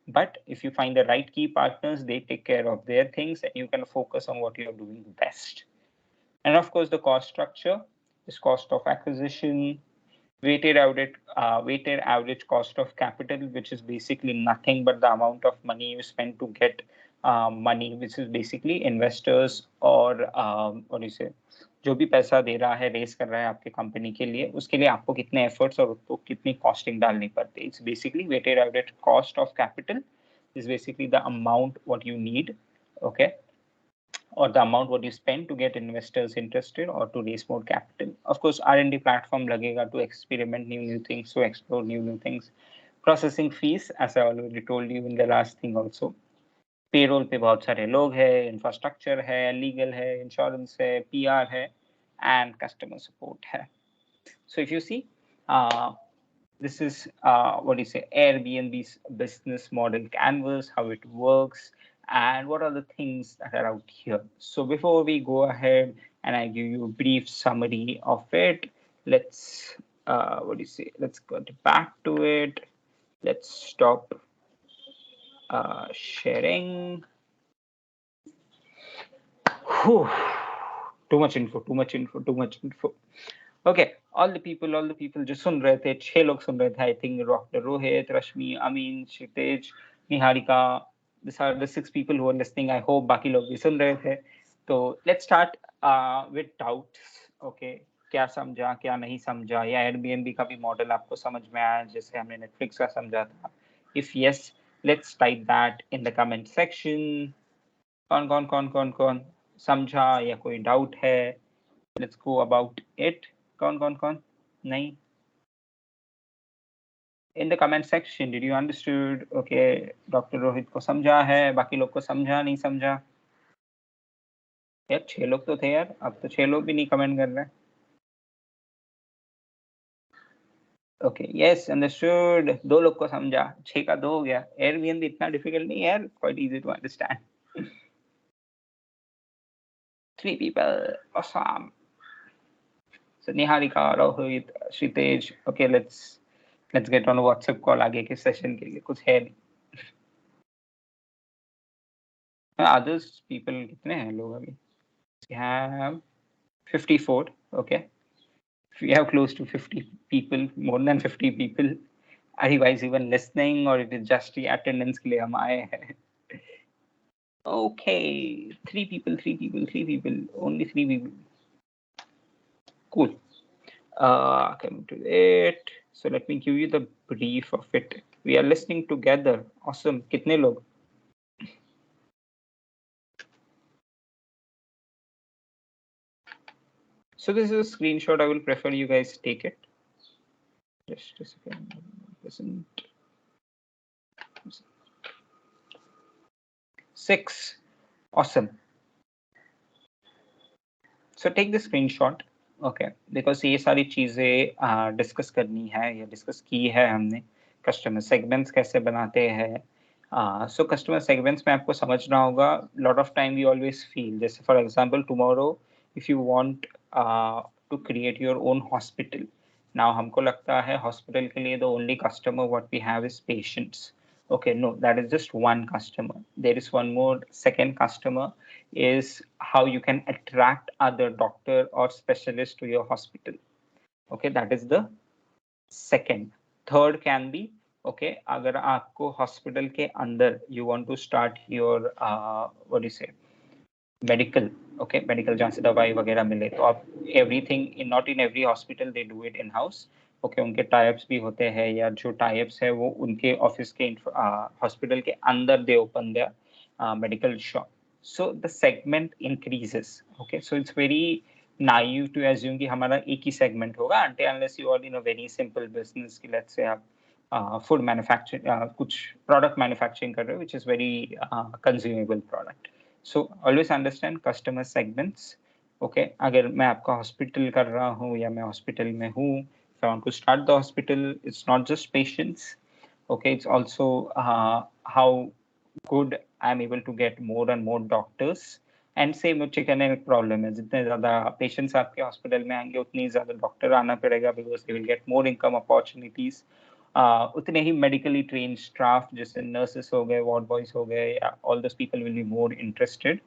But if you find the right key partners, they take care of their things and you can focus on what you're doing best. And of course, the cost structure is cost of acquisition, weighted average cost of capital, which is basically nothing but the amount of money you spend to get money, which is basically investors or what do you say, जो भी पैसा दे रहा है, race कर रहा है आपके company के लिए, उसके लिए आपको कितने एफर्ट्स और उसको कितनी कॉस्टिंग डालनी पड़ती है. It's basically weighted average cost of capital is basically the amount what you need, okay, or the amount what you spend to get investors interested or to raise more capital. Of course, R&D platform lagega to experiment new things, to explore new things. Processing fees, as I already told you in the last thing also. Payroll पे बहुत सारे लोग हैं, infrastructure है, legal है, insurance है, PR है, and customer support है. So if you see, this is what do you say, Airbnb's business model canvas, how it works, and what are the things that are out here. So before we go ahead and I give you a brief summary of it, let's what do you say, let's go back to it. Let's stop sharing. Whew. Too much info. Okay, all the people जो सुन रहे थे, 6 लोग सुन रहे थे, I think Dr. Rohit, Rashmi, Amin, Kshitij, Niharika, these are the 6 people who are listening. I hope बाकी लोग भी सुन रहे थे. तो let's start with doubts. Okay, क्या समझा, क्या नहीं समझा, या Airbnb का भी मॉडल आपको समझ में आया जैसे हमने Netflix का समझा था? If yes, let's type that in the comment section. कौन समझा या कोई डाउट है? Let's go about it. कौन नहीं? In the comment section, did you understood? Okay, Dr. Rohit को समझा है, बाकी लोग को समझा नहीं समझा? यार 6 लोग तो थे यार, अब तो 6 लोग भी नहीं कमेंट कर रहे. Okay, yes, understood. 2 लोग को समझा, 6 का 2 हो गया. Airbnb इतना डिफिकल्ट नहीं है यार, quite easy to understand. 3 people. Awesome. So Niharika, Rohit, Shritej. Okay, let's get on a WhatsApp call आगे के session के लिए कुछ है नहीं. Others people कितने हैं लोग अभी? We have 54. Okay. We have close to 50 people, more than 50 people. Are you guys even listening, or it is just the attendance के लिए हम आए हैं? Okay, 3 people, only 3 people. Cool. Coming to it. So let me give you the brief of it. We are listening together. Awesome. कितने लोग? So this is a screenshot. I will prefer you guys take it. Just a second. Present. 6. Awesome. So take the screenshot. Okay, because ये सारी चीजें discuss करनी है या discuss की है हमने. कस्टमर सेगमेंट्स कैसे बनाते हैं. So customer segments में आपको समझना होगा. Lot of time we always feel, जैसे for example tomorrow if you want to create your own hospital. Now हमको लगता है hospital के लिए the only customer what we have is patients. Okay, no, that is just one customer. There is one more second customer is how you can attract other doctor or specialist to your hospital. Okay, that is the second. Third can be, okay, अगर आपको hospital के अंदर you want to start your what do you say, medical. Okay, medical जहाँ से दवाई वगैरह मिले तो आप everything in not in every hospital they do it in house. Okay उनके टाइप्स भी होते हैं या जो टाइप्स है वो उनके ऑफिस के हॉस्पिटल के अंदर they open their medical shop. So the segment increases. Okay so it's very naive to assume कि हमारा एक ही सेगमेंट होगा until unless you are in a very simple business कि let's say आप फूड मैन्युफैक्चरिंग कुछ प्रोडक्ट मैन्युफैक्चरिंग कर रहे हो which is very consumable product. So always understand customer segments. Okay, अगर मैं आपका हॉस्पिटल कर रहा हूँ या मैं हॉस्पिटल में हूँ, if I want to start the hospital, it's not just patients. Okay, it's also how good I'm able to get more and more doctors. And same chicken and problem है, जितने ज़्यादा patients आपके hospital में आएंगे उतनी ज़्यादा doctor आना पड़ेगा because they will get more income opportunities. उतने ही medically trained staff जैसे nurses हो गए, ward boys हो गए, all those people will be more interested.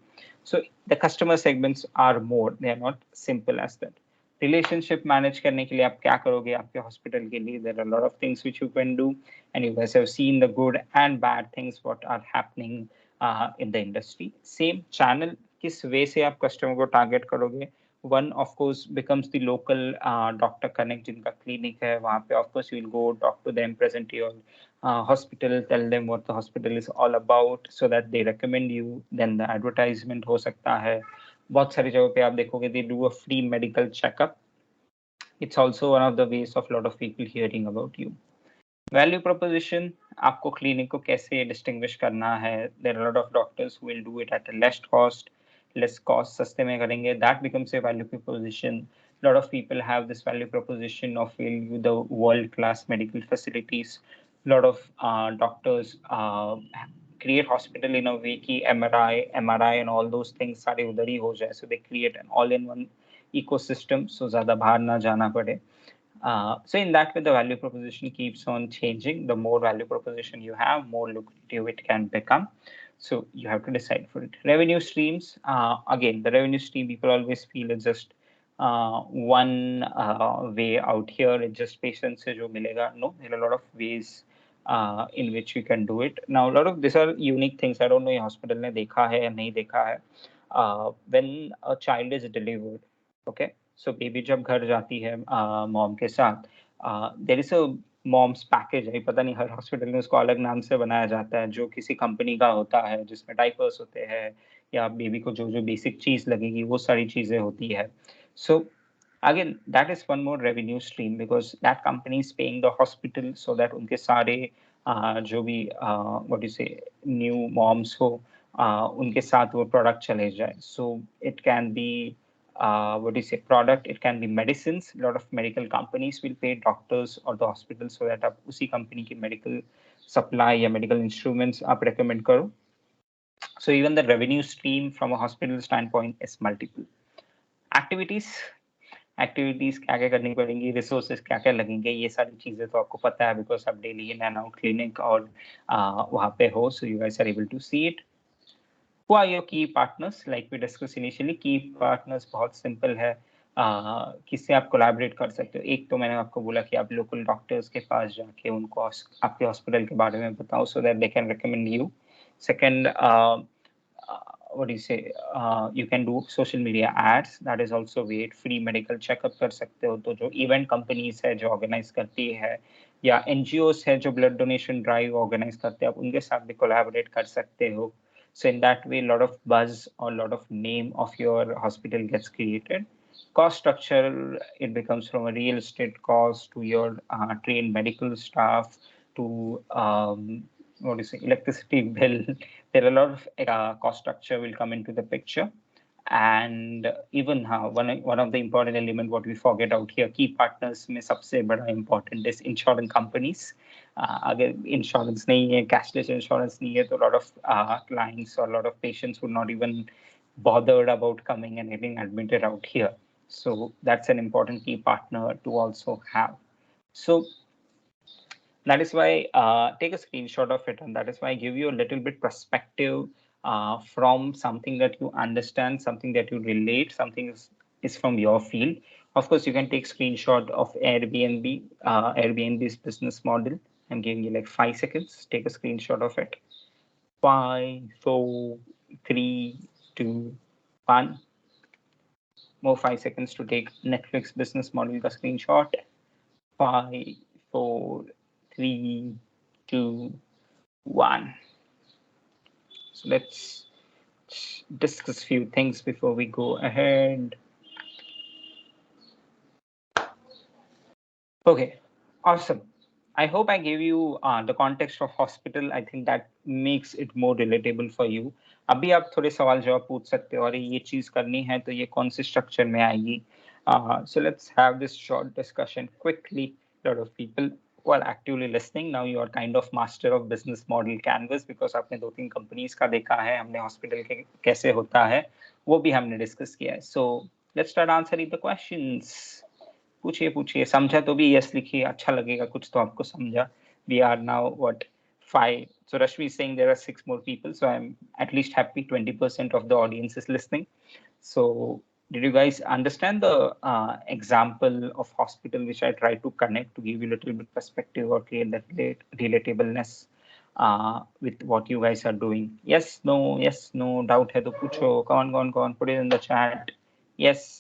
So the customer segments are more, they are not simple as that. Relationship manage करने के लिए आप क्या करोगे आपके hospital के लिए? There are a lot of things which you can do, and you guys have seen the good and bad things what are happening in the industry. Same channel, किस way से आप customer को target करोगे? One of course becomes the local doctor connect जिनका clinic है वहाँ पे of course you will go talk to them, present your hospital, tell them what the hospital is all about so that they recommend you. Then the advertisement हो सकता है. बहुत सारी जगहों पे आप देखोगे they do a free medical checkup. It's also one of the ways of lot of people hearing about you. Value proposition, आपको clinic को कैसे distinguish करना है? There are a lot of doctors who will do it at a less cost, सस्ते में करेंगे. That becomes a value proposition. A lot of people have this value proposition of the world-class medical facilities. A lot of doctors create hospital in a way कि MRI and all those things सारे उधर ही हो जाए. So they create an all-in-one ecosystem. So ज़्यादा बाहर ना जाना पड़े. So in that way, the value proposition keeps on changing. The more value proposition you have, more lucrative it can become. So you have to decide for it. Revenue streams. Again, the revenue stream people always feel it's just one way out here. It's just patients se jo milega. No, there are a lot of ways in which you can do it. Now, a lot of these are unique things. I don't know ये hospital ने देखा है या नहीं देखा है. When a child is delivered, okay. So baby जब घर जाती है मॉम के साथ, there is a mom's package है. पता नहीं हर हॉस्पिटल में उसको अलग नाम से बनाया जाता है जो किसी कंपनी का होता है जिसमें डाइपर्स होते हैं या बेबी को जो जो बेसिक चीज लगेगी वो सारी चीजें होती है. So again that is one more revenue stream because that company is paying the hospital so that उनके सारे जो भी व्हाट यू से न्यू मॉम्स हो उनके साथ वो प्रोडक्ट चले जाए. So it can be what do you say, product, it can be medicines. A lot of medical companies will pay doctors or the hospitals so that आप उसी company की medical supply या medical instruments आप recommend करो. So even the revenue stream from a hospital standpoint is multiple. Activities क्या क्या करनी पड़ेंगी, रिसोर्सेज क्या क्या लगेंगे, ये सारी चीजें तो आपको पता है बिकॉज आप daily in and out clinic और वहाँ पे हो, so you guys are able to see it. Who are your key partners? Like we discussed initially, key partners बहुत simple है. किससे आप कोलैबोरेट कर सकते हो? एक तो मैंने आपको बोला कि आप लोकल डॉक्टर्स के पास जाके उनको आपके हॉस्पिटल के बारे में बताओ so that they can recommend you. Second, what do you say? You can do social media ads. That is also great. Free medical checkup कर सकते हो. तो जो event companies है जो organize करती है या NGOs है जो blood donation drive organize करते हैं, आप उनके साथ भी collaborate कर सकते हो. So in that way, a lot of buzz or a lot of name of your hospital gets created. Cost structure, it becomes from a real estate cost to your trained medical staff to what do you say, electricity bill. There are a lot of cost structure will come into the picture. And even one of the important element what we forget out here, key partners में सबसे बड़ा important is insurance companies. अगर insurance नहीं है, cashless insurance नहीं है, तो a lot of clients or a lot of patients would not even bothered about coming and getting admitted out here. So that's an important key partner to also have. So that is why take a screenshot of it, and that is why I give you a little bit perspective from something that you understand, something that you relate, something is from your field. Of course, you can take screenshot of Airbnb, Airbnb's business model. I'm giving you like 5 seconds. Take a screenshot of it. 5, 4, 3, 2, 1. More 5 seconds to take Netflix business model ka screenshot. 5, 4, 3, 2, 1. So let's discuss few things before we go ahead. Okay, awesome. I hope I gave you the context of hospital. I think that makes it more relatable for you. अभी आप थोड़े सवाल जवाब पूछ सकते हो, और ये चीज करनी है तो ये कौन से स्ट्रक्चर में आएगी. So let's have this short discussion quickly. A lot of people who are actively listening now, you are kind of master of business model canvas because आपने 2-3 कंपनीज का देखा है, हमने हॉस्पिटल के कैसे होता है वो भी हमने डिस्कस किया है. So let's start answering the questions. पूछिए, समझा तो भी यस लिखिए, अच्छा लगेगा कुछ तो आपको समझा. We are now what 5. So Rashmi is saying there are 6 more people, so I'm at least happy 20% of the audience is listening. So did you guys understand the example of hospital which I tried to connect to give you a little bit perspective or create that relatableness with what you guys are doing? Yes, no, doubt है तो पूछो. कौन put it in the chat. Yes,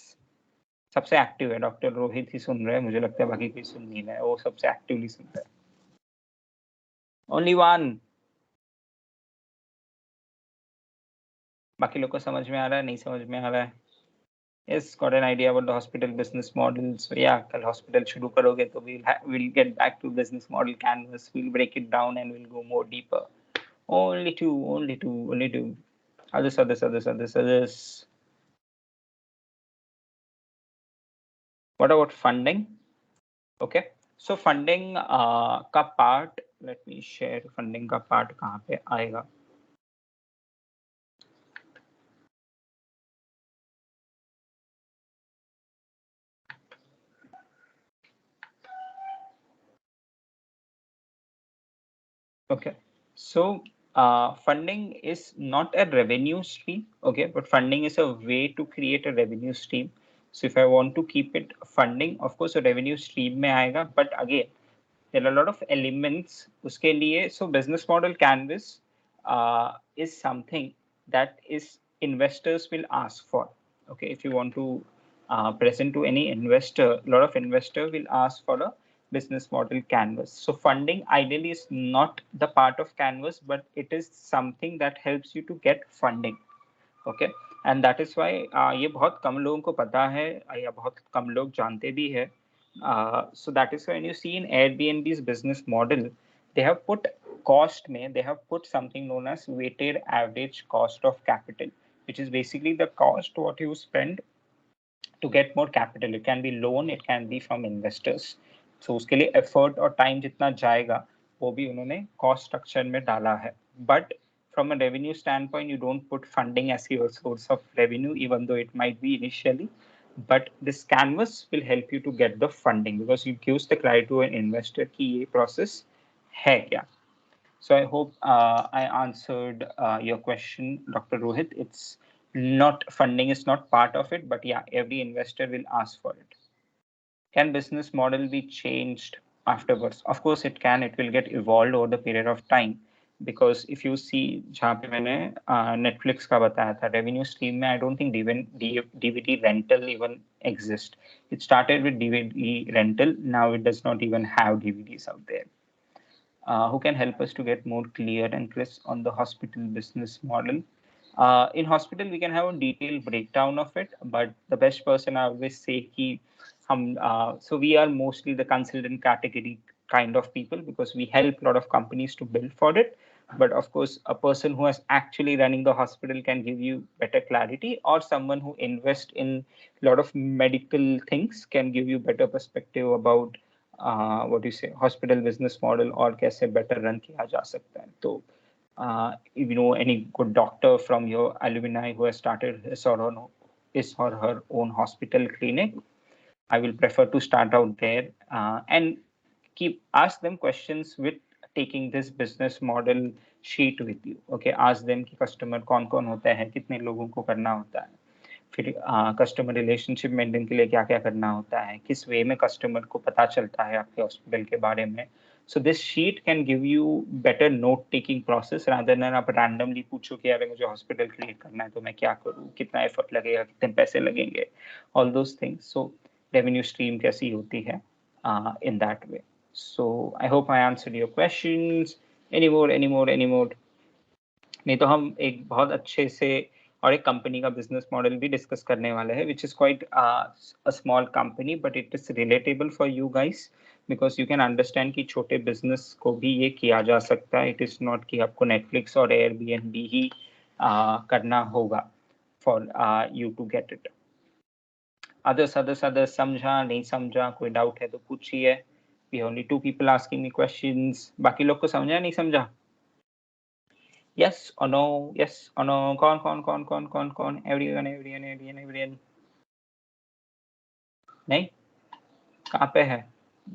सबसे active है doctor Rohit ही सुन रहे हैं, मुझे लगता है बाकी कोई सुन नहीं रहा है, वो सबसे एक्टिवली सुन रहा है. Only one. बाकी लोग को समझ में आ रहा है, नहीं समझ में आ रहा है? Yes, got an idea about the hospital business model. So yeah, कल हॉस्पिटल शुरू करोगे तो we'll get back to business model canvas. We'll break it down and we'll go more deeper. Only two. Others. What about funding? Okay, so funding का part, let me share funding का part कहाँ पे आएगा. Okay, so funding is not a revenue stream, okay, but funding is a way to create a revenue stream. So if I want to keep it funding, of course a revenue stream में आएगा, but again there are a lot of elements उसके लिए. So business model canvas is something that is investors will ask for. Okay, if you want to present to any investor, a lot of investor will ask for a business model canvas. So funding ideally is not the part of canvas, but it is something that helps you to get funding. Okay, and that is why ये बहुत कम लोगों को पता है या बहुत कम लोग जानते भी है. So that is why when you see in Airbnb's business model, they have put cost they have put something known as weighted average cost of capital, which is basically the cost what you spend to get more capital. It can be loan, it can be from investors. So उसके लिए effort और time जितना जाएगा वो भी उन्होंने cost structure में डाला है. But from a revenue standpoint, you don't put funding as your source of revenue, even though it might be initially. But this canvas will help you to get the funding because it gives the clarity to an investor कि ये process है क्या. So I hope I answered your question, Dr. Rohit. It's not funding is not part of it, but yeah, every investor will ask for it. Can business model be changed afterwards? Of course it can. It will get evolved over the period of time. Because if you see, जहाँ पे मैंने Netflix का बताया था, revenue stream में I don't think DVD rental even exist. It started with DVD rental. Now it does not even have DVDs out there. Who can help us to get more clear and crisp on the hospital business model? In hospital, we can have a detailed breakdown of it, but the best person I always say so we are mostly the consultant category kind of people because we help a lot of companies to build for it. But of course, a person who is actually running the hospital can give you better clarity, or someone who invests in a lot of medical things can give you better perspective about what do you say, hospital business model और कैसे better run किया जा सकता है. तो if you know any good doctor from your alumni who has started his or her own hospital clinic, I will prefer to start out there and ask them questions with taking this business model sheet with you. Okay, ask them कि customer कौन होता है, कितने लोगों को करना होता है, फिर कस्टमर रिलेशनशिप मेंटेन के लिए क्या क्या करना होता है, किस वे में कस्टमर को पता चलता है आपके हॉस्पिटल के बारे में. So this sheet can give you better note taking process rather than आप रैंडमली पूछो कि यार मुझे हॉस्पिटल क्रिएट करना है तो मैं क्या करूँ, कितना एफर्ट लगेगा, कितने पैसे लगेंगे, all those things. So revenue stream कैसी होती है इन that way. So I hope I answered your questions. Any more? नहीं तो हम एक बहुत अच्छे से और एक कंपनी का बिजनेस मॉडल भी डिस्कस करने वाले हैं, which is quite a small company but it is relatable for you guys because you can understand कि छोटे बिजनेस को भी ये किया जा सकता है. इट इज नॉट कि आपको नेटफ्लिक्स और एयरबीएनबी ही करना होगा for you to get it. Others समझा नहीं समझा, कोई डाउट है तो पूछिए. We only 2 people asking me questions. बाकी लोग को समझा नहीं समझा? Yes or no? Yes or no? कौन? Everyone. नहीं? कहाँ पे है?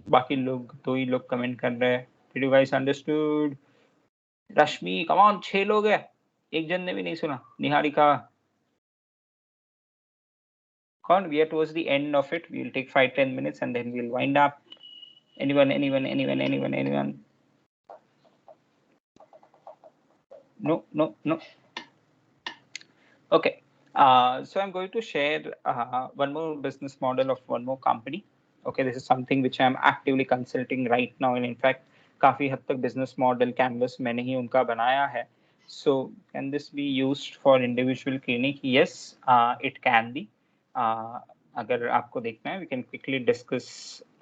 बाकी लोग 2 ही लोग कमेंट कर रहे हैं. Did you guys understood? Rashmi, come on, 6 लोग हैं. एक जन ने भी नहीं सुना. निहारिका. कौन? We are towards the end of it. We will take 5-10 minutes and then we'll wind up. Anyone? No. Okay. So I'm going to share one more business model of one more company. Okay, this is something which I'm actively consulting right now, and in fact, काफी हद तक business model canvas मैंने ही उनका बनाया है. So can this be used for individual clinic? Yes, it can be. अगर आपको देखना है, we can quickly discuss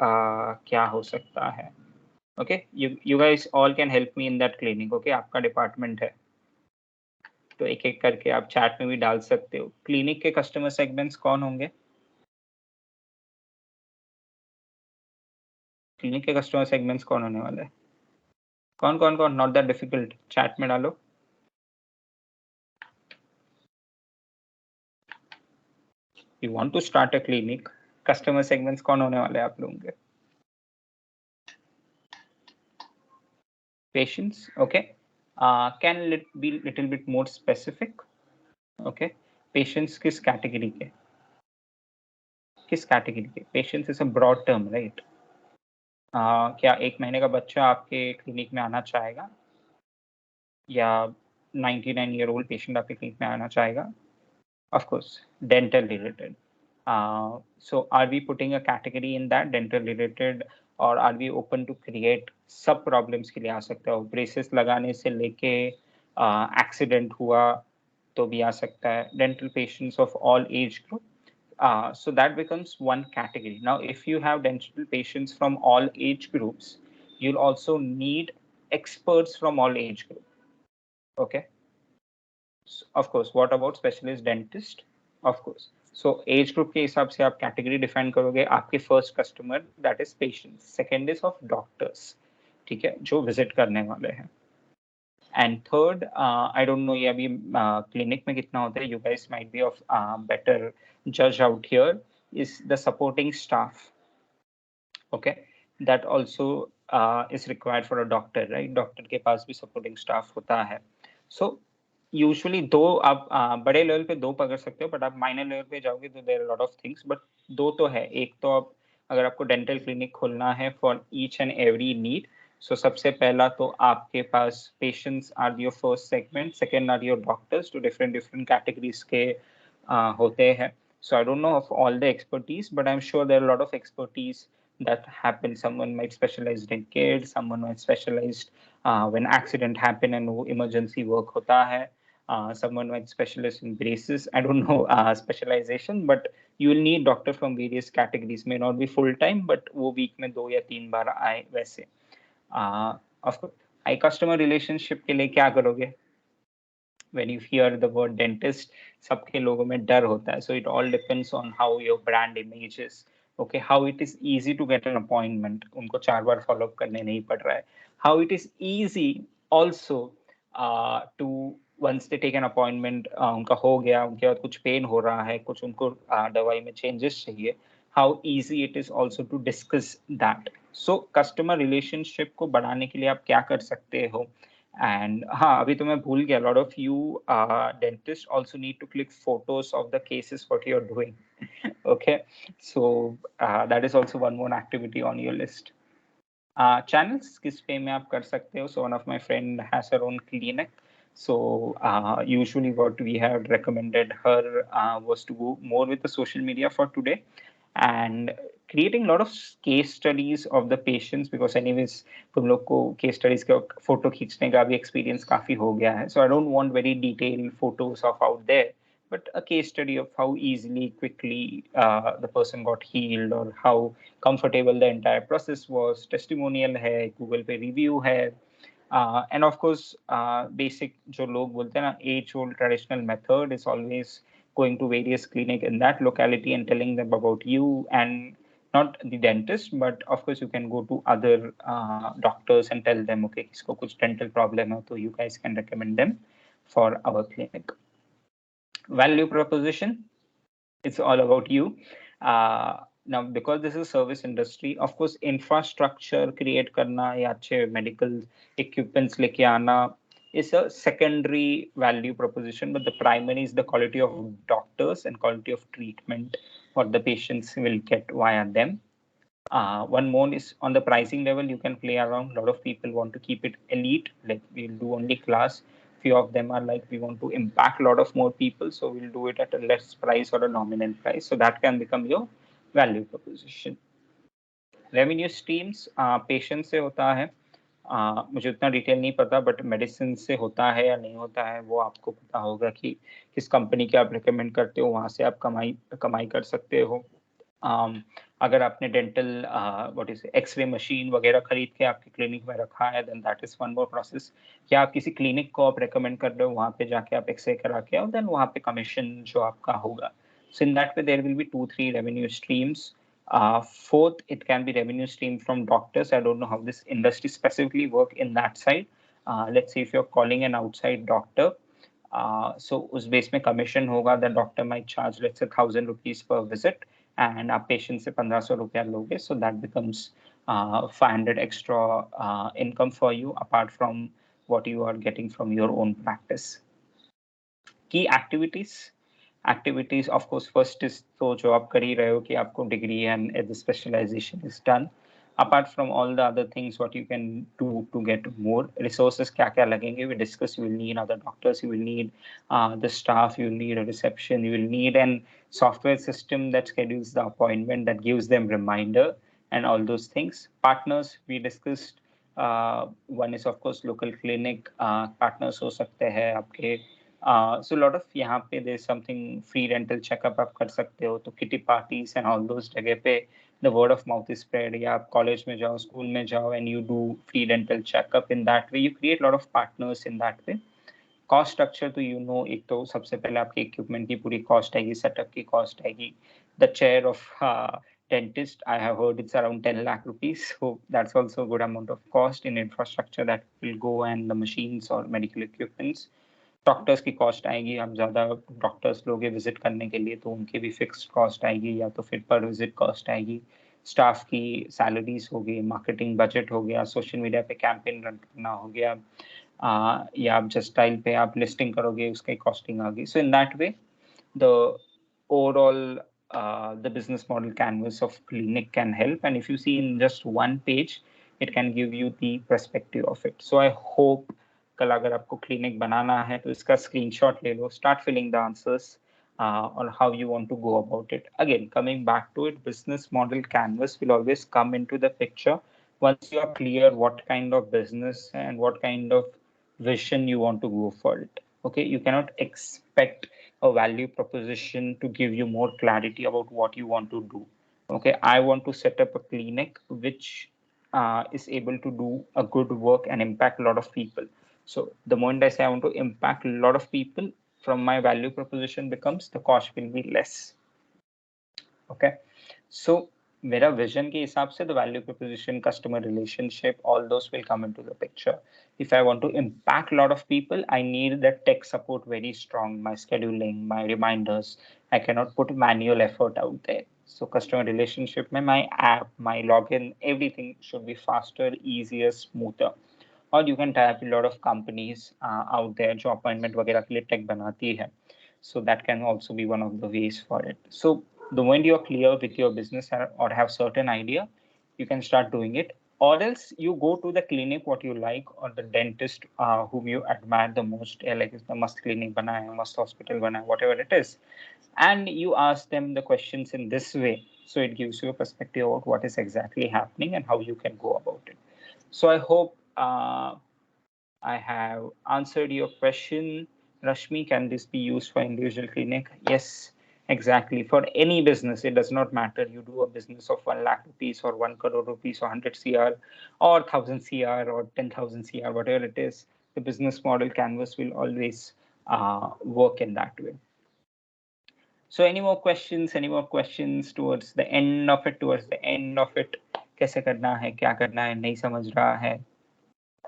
क्या हो सकता है. Okay, you guys all can help me in that clinic. Okay, आपका डिपार्टमेंट है तो एक एक करके आप चैट में भी डाल सकते हो. क्लिनिक के कस्टमर सेगमेंट्स कौन होंगे? क्लिनिक के कस्टमर सेगमेंट्स कौन होने वाले हैं? कौन? नॉट दैट डिफिकल्ट, चैट में डालो. You want to start a clinic, customer segments कौन होने वाले हैं आप लोगों के? Patients. Okay, can be little bit more specific? Okay, patients किस कैटेगरी के? Patients is a broad term, right? क्या 1 महीने का बच्चा आपके क्लिनिक में आना चाहेगा या 99-year-old पेशेंट आपके क्लिनिक में आना चाहेगा? Of course, dental related. So are we putting a category in that dental related, or are we open to create सब problems के लिए आ सकता है? ब्रेसेस लगाने से लेके एक्सीडेंट हुआ तो भी आ सकता है. Dental patients of all age group. So that becomes one category. Now, if you have dental patients from all age groups, you'll also need experts from all age group. Okay. So, of course, what about specialist dentist? Of course. So age group के हिसाब से आप category define करोगे. आपके first customer that is patients. Second is of doctors. ठीक है, जो visit करने वाले हैं. And third, I don't know ये अभी clinic में कितना होता है, you guys might be of better judge out here, is the supporting staff. Okay, that also is required for a doctor, right? Doctor के पास भी supporting staff होता है. So usually दो आप बड़े लेवल पे दो पकड़ सकते हो, बट आप माइनर लेवल पे जाओगे तो there are lot of things, but दो तो है. एक तो आप अगर आपको डेंटल क्लिनिक खोलना है for each and every need, so सबसे पहला तो आपके पास patients are your first segment, second are your doctors, two different categories के होते हैं. So I don't know of all the expertise, but I'm sure there are a lot of expertise that happen. Someone might specialize in kids, someone might specialize when accident happen and वो emergency work होता है. Someone might specialize in braces. I don't know specialization, but you will need doctor from various categories. May not be full time, but वो week में 2 या 3 बार आए वैसे. Of course, I customer relationship के लिए क्या करोगे? When you hear the word dentist, सबके लोगों में डर होता है. So it all depends on how your brand image is. Okay, how it is easy to get an appointment. उनको 4 बार follow up करने नहीं पड़ रहा है. How it is easy also to once they take an appointment, उनका हो गया, उनके बाद कुछ पेन हो रहा है, कुछ उनको दवाई में changes चाहिए. How easy it is also to discuss that. So customer relationship को बढ़ाने के लिए आप क्या कर सकते हो? And हाँ, अभी तो मैं भूल गया, lot of you dentists also need to click photos of the cases what you're doing. Okay, so that is also one more activity on your list. Channels किस पे में आप कर सकते हो? So one of my friend has her own clinic. So usually what we have recommended her was to go more with the social media for today, and creating a lot of case studies of the patients, because anyways तुम लोग को case studies का photo खींचने का भी experience काफी हो गया है. So I don't want very detailed photos of out there, but a case study of how easily, quickly the person got healed, or how comfortable the entire process was. Testimonial है, Google पे review है, and of course basic जो लोग बोलते हैं ना, age old traditional method is always going to various clinic in that locality and telling them about you, and not the dentist, but of course you can go to other doctors and tell them, okay, इसको कुछ dental problem है, तो you guys can recommend them for our clinic. Value proposition, it's all about you. Now because this is service industry, of course infrastructure create करना या अच्छे medical equipments लेके आना is a secondary value proposition, but the primary is the quality of doctors and quality of treatment what the patients will get via them. One more is on the pricing level, you can play around. A lot of people want to keep it elite, like we'll do only class. Few of them are like, we want to impact a lot of more people, so we'll do it at a less price or a nominal price. So that can become your value proposition. Revenue streams, patient से होता है. मुझे उतना detail नहीं पता, but medicine से होता है या नहीं होता है वो आपको पता होगा कि किस कंपनी के आप रिकमेंड करते हो, वहां से आप कमाई कर सकते हो. अगर आपने dental what is x-ray machine वगैरह खरीद के आपके क्लिनिक में रखा है, then that is one more process. या आप किसी क्लिनिक को आप रेकमेंड कर रहे हो, वहां पे जाके आप एक्सरे करा के आओ, देन वहां पे कमीशन जो आपका होगा. So in that way there will be 2-3 revenue streams. Fourth, it can be revenue stream from doctors. I don't know how this industry specifically work in that side. Let's say if you're calling an outside doctor, so उस base में commission होगा. The doctor might charge let's say 1,000 rupees per visit, and आप patient से 1,500 रुपया लोगे, so that becomes 500 extra income for you apart from what you are getting from your own practice. Key activities of course first is तो जो आप कर ही रहे हो कि आपको degree and the specialization is done. Apart from all the other things what you can do to get more resources, क्या क्या लगेंगे, we discuss. You will need other doctors, you will need the staff, you will need a reception, you will need an software system that schedules the appointment, that gives them reminder and all those things. Partners we discussed. One is of course local clinic partners हो सकते हैं आपके. So a lot of यहाँ पे there's something free rental checkup आप कर सकते हो, तो kitty parties and all those जगह पे the word of mouth is spread. या आप college में जाओ, school में जाओ, and you do free dental checkup. In that way you create a lot of partners in that way. Cost structure तो you know, एक तो सबसे पहले आपके equipment की पूरी cost आएगी, setup की cost आएगी, the chair of dentist, I have heard it's around 10 lakh rupees. So that's also a good amount of cost in infrastructure that will go, and the machines or medical equipments. Doctors की cost आएगी, आप ज़्यादा doctors लोगे visit करने के लिए तो उनकी भी फिक्स्ड कॉस्ट आएगी, या तो फिर पर विजिट कॉस्ट आएगी, स्टाफ की सैलरीज होगी, मार्केटिंग बजट हो गया, सोशल मीडिया पे कैंपेन रन करना हो गया, या आप जस्ट स्टाइल पे आप लिस्टिंग करोगे उसकी कॉस्टिंग आ गई. So in that way the overall the business model canvas of clinic can help, and if you see in just one page it can give you the perspective of it. So I hope कल अगर आपको clinic बनाना है तो इसका screenshot ले लो, start filling the answers on how you want to go about it. Again, coming back to it, business model canvas will always come into the picture once you are clear what kind of business and what kind of vision you want to go for it. Okay, you cannot expect a value proposition to give you more clarity about what you want to do. Okay, I want to set up a clinic which is able to do a good work and impact a lot of people. So the moment I say I want to impact a lot of people, from my value proposition becomes the cost will be less. Okay, so मेरा vision के हिसाब से the value proposition, customer relationship, all those will come into the picture. If I want to impact a lot of people, I need the tech support very strong, my scheduling, my reminders. I cannot put manual effort out there. So customer relationship में my app, my login, everything should be faster, easier, smoother. Or you can tie up a lot of companies out there जो appointment वगैरह के लिए tech बनाती है. So that can also be one of the ways for it. So the moment you're clear with your business or have certain idea, you can start doing it. Or else you go to the clinic what you like, or the dentist whom you admire the most, like the must clinic bana hai, must hospital bana hai, whatever it is, and you ask them the questions in this way. So it gives you a perspective of what is exactly happening and how you can go about it. So I hope I have answered your question. Rashmi, can this be used for individual clinic? Yes, exactly. For any business, it does not matter. You do a business of 1 lakh rupees or 1 crore rupees or 100 CR or 1000 CR or 10,000 CR, whatever it is, the business model canvas will always work in that way. So any more questions? Any more questions towards the end of it? Towards the end of it, कैसे करना है, क्या करना है, नहीं समझ रहा है?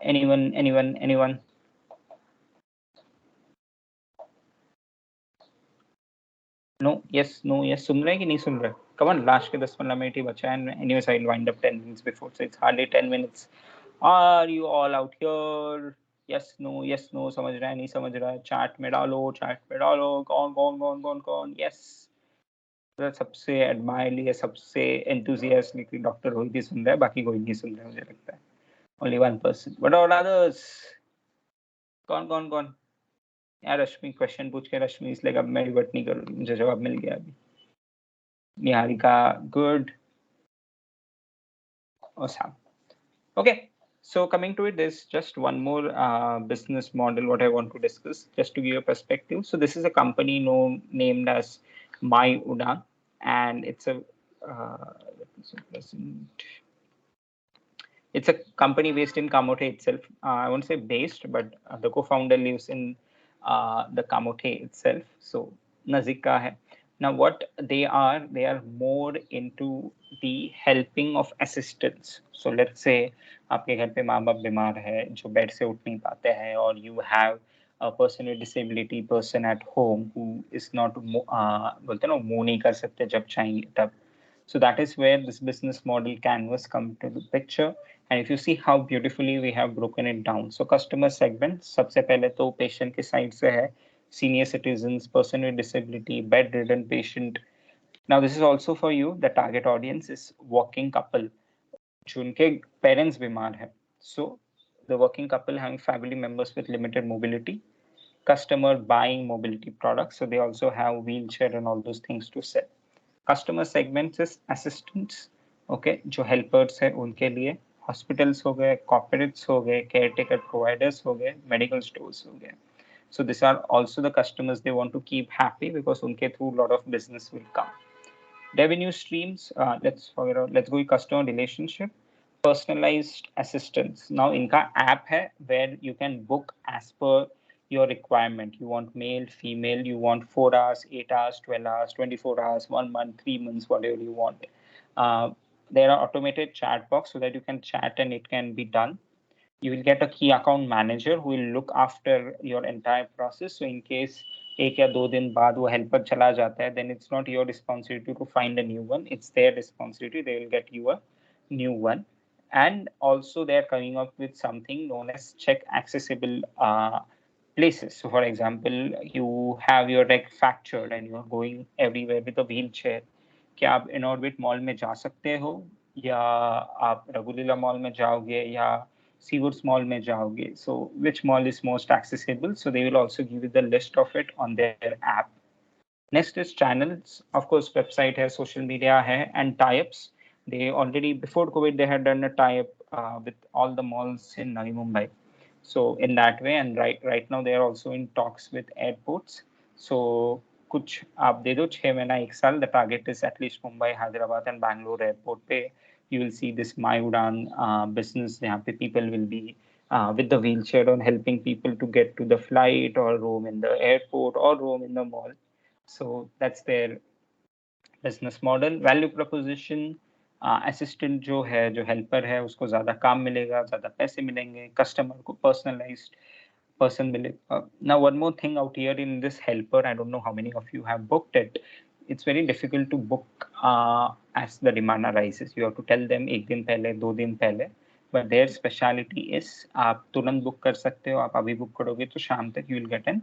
Anyone? No, yes, सुन रहे हैं कि नहीं सुन रहे? Come on, लास्ट के 10-15 मिनट ही बचा है, and anyways I'll wind up 10 minutes before, so it's hardly 10 minutes. Are you all out here? Yes, no, समझ रहा है, नहीं समझ रहा है? चैट में डालो, कौन? Yes. सबसे एडमायरली है, सबसे enthusiastically डॉक्टर रोहित ही सुन रहा है, बाकी कोई नहीं सुन रहा है मुझे लगता है. Only one person. What about others? कौन? यार रश्मि क्वेश्चन पूछ के रश्मि इसलिए अब मैं रिवर्ट नहीं करूँगी, मुझे जवाब मिल गया अभी. Niharika good. Awesome. Okay, so coming to it, there's just one more business model what I want to discuss just to give you a perspective. So this is a company named as My Udaan, and it's a it's a company based in Kamote itself. I won't say based, but the co-founder lives in the Kamote itself. So Nazika hai. Now what they are more into the helping of assistance. So let's say आपके घर पे माँ बाप बीमार है जो bed से उठ नहीं पाते हैं, और you have a person with disability person at home who is not बोलते हैं ना मूव नहीं कर सकते जब चाहिए तब. So that is where this business model canvas come to the picture. And if you see how beautifully we have broken it down. So customer segment, सबसे पहले तो patient के side से है, senior citizens, person with disability, bedridden patient. Now this is also for you. The target audience is working couple, जिनके parents बीमार है. So the working couple having family members with limited mobility, customer buying mobility products. So they also have wheelchair and all those things to sell. Customer segments is assistants, okay, जो helpers है उनके लिए, hospitals हो गए, corporates हो गए, care taker providers हो गए, मेडिकल स्टोर्स हो गए. So these are also the customers they want to keep happy because उनके through lot of business will come. Revenue streams, let's go customer relationship, personalized assistance. Now इनका app है where you can book as per your requirement. You want male, female, you want 4 hours, 8 hours, 12 hours, 24 hours, 1 month, 3 months, whatever you want. there are automated chat box so that you can chat and it can be done. You will get a key account manager who will look after your entire process. So in case एक या दो दिन बाद वो helper चला जाता है, then it's not your responsibility to find a new one. It's their responsibility. They will get you a new one. And also they're coming up with something known as check accessible places. So for example, you have your reg fractured and you're going everywhere with a wheelchair. क्या आप Inorbit mall में जा सकते हो या आप रघुलीला mall में जाओगे या Seawoods Mall में जाओगे? So which mall is most accessible? So they will also give you the list of it on their app. Next is channels. Of course, website है, social media है, and tie-ups. They already before COVID they had done a tie-up with all the malls in Navi Mumbai. So in that way, and right now they are also in talks with airports. So कुछ आप दे दो 6 महीना 1 साल. The target is at least Mumbai, Hyderabad, and Bangalore airport पे you will see this My Udan business. जहाँ पे people will be with the wheelchair on helping people to get to the flight or roam in the airport or roam in the mall. So that's their business model. Value proposition, assistant जो है, जो helper है, उसको ज़्यादा काम मिलेगा, ज़्यादा पैसे मिलेंगे, customer को personalized person मिलेगा. Now one more thing out here in this helper, I don't know how many of you have booked it. It's very difficult to book as the demand arises. You have to tell them एक दिन पहले, 2 दिन पहले. But their speciality is आप तुरंत book कर सकते हो. आप अभी book करोगे तो शाम तक you will get an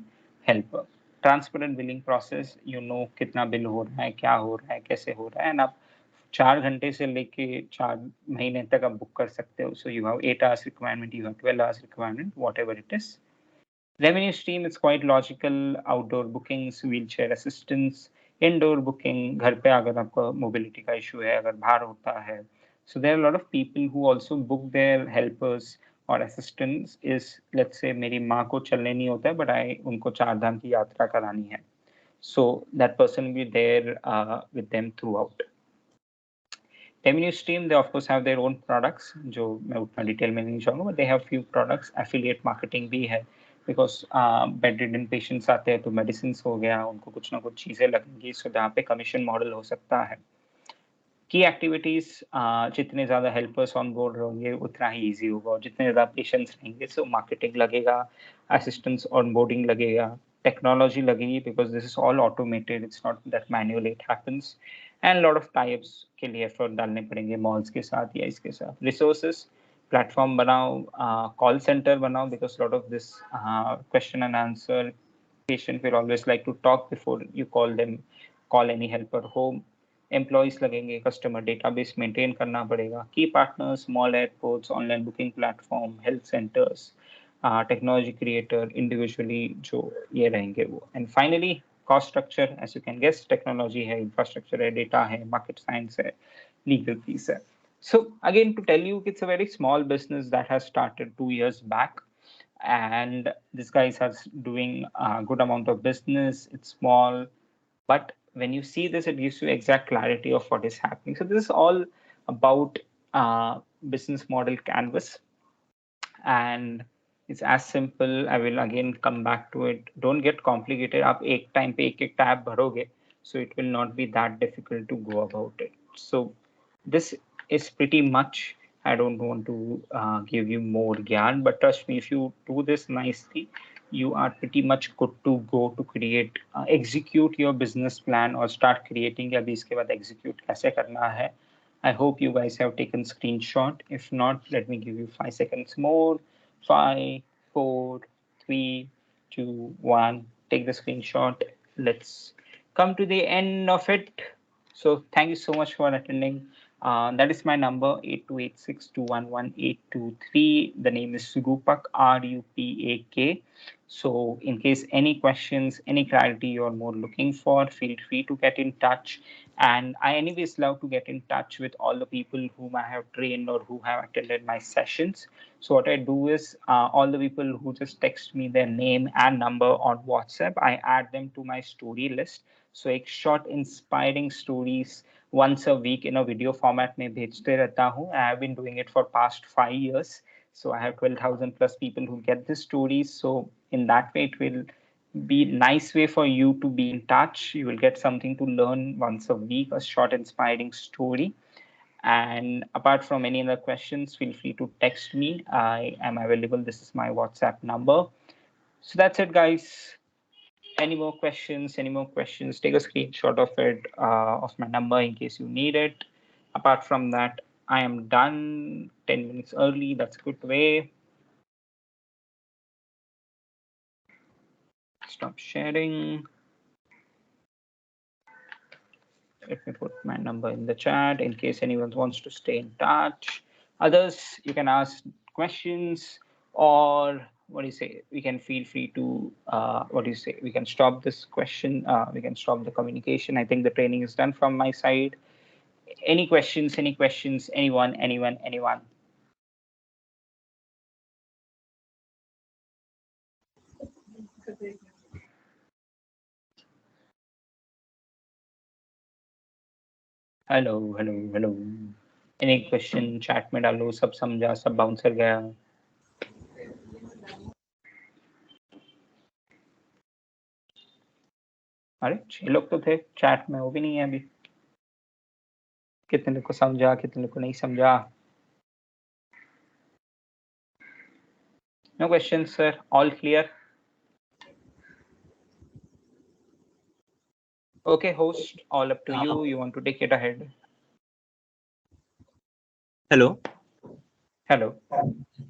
helper. Transparent billing process, you know कितना बिल हो रहा है, क्या हो रहा है, कैसे हो रहा है, and आप 4 घंटे से लेके 4 महीने तक आप बुक कर सकते हो. So you have 8 hours requirement, you have 12 hours requirement, whatever it is. Revenue stream is quite logical. Outdoor bookings, wheelchair assistance, indoor booking, घर पे अगर आपको mobility का issue है, अगर बाहर होता है. So there are a lot of people who also book their helpers or assistants. Is let's say मेरी माँ को चलने नहीं होता है, but उनको 4 धाम की यात्रा करानी है. So that person will be there with them throughout. Revenue stream, they of course have their own products, जो मैं उतना डिटेल में नहीं जाऊँगा, but they have few products. Affiliate marketing भी है, because bedridden patients आते हैं तो medicines हो गया, उनको कुछ ना कुछ चीजें लगेंगी, so यहाँ पे commission model हो सकता है. Key activities, जितने ज़्यादा helpers on board होंगे उतना ही easy होगा, और जितने ज़्यादा patients रहेंगे, so marketing लगेगा, assistance onboarding लगेगा, technology लगेगी, because this is all automated, it's not that manually it happens, and lot of tie-ups के लिए effort डालने पड़ेंगे malls के साथ या इसके साथ. Resources, platform बनाओ, call center बनाओ, because lot of this question and answer, patient will always like to talk before you call any helper home. Employees लगेंगे, customer database maintain करना पड़ेगा. Key partners, small airports, online booking platform, health centers, technology creator, individually जो ये रहेंगे वो. And finally, cost structure, as you can guess, technology है, infrastructure है, data है, market science है, legal piece है. So again, to tell you, it's a very small business that has started 2 years back, and this guy is doing a good amount of business. It's small, but when you see this, it gives you exact clarity of what is happening. So this is all about business model canvas, and it's as simple. I will again come back to it. Don't get complicated. आप एक time पे एक tab भरोगे, so it will not be that difficult to go about it. So this is pretty much. I don't want to give you more gyan, but trust me, if you do this nicely, you are pretty much good to go to create, execute your business plan or start creating. अभी इसके बाद execute कैसे करना है. I hope you guys have taken screenshot. If not, let me give you 5 seconds more. 5, 4, 3, 2, 1. Take the screenshot. Let's come to the end of it. So thank you so much for attending. That is my number, 8286211823. The name is Rupak, Rupak. So in case any questions, any clarity you're more looking for, feel free to get in touch. And I anyways love to get in touch with all the people whom I have trained or who have attended my sessions. So what I do is all the people who just text me their name and number on WhatsApp, I add them to my story list. So एक short inspiring stories once a week in a video format में भेजते रहता हूँ. I have been doing it for past 5 years. So I have 12,000 plus people who get the stories. So in that way, it will be a nice way for you to be in touch. You will get something to learn once a week, a short inspiring story. And apart from any other questions, feel free to text me. I am available. This is my WhatsApp number. So that's it, guys. Any more questions? Any more questions? Take a screenshot of it, of my number in case you need it. Apart from that, I am done 10 minutes early. That's a good way. Stop sharing. Let me put my number in the chat in case anyone wants to stay in touch. Others, you can ask questions, or what do you say? We can feel free to, what do you say? We can stop this question. We can stop the communication. I think the training is done from my side. Any questions? Any questions? Anyone? Anyone? Anyone? Hello hello hello any question chat में डालो सब समझा सब bouncer गया अरे 6 लोग तो थे चैट में वो भी नहीं है अभी कितने लोग को समझा कितने लोग को नहीं समझा no question sir all clear okay host all up to you want to take it ahead Hello. hello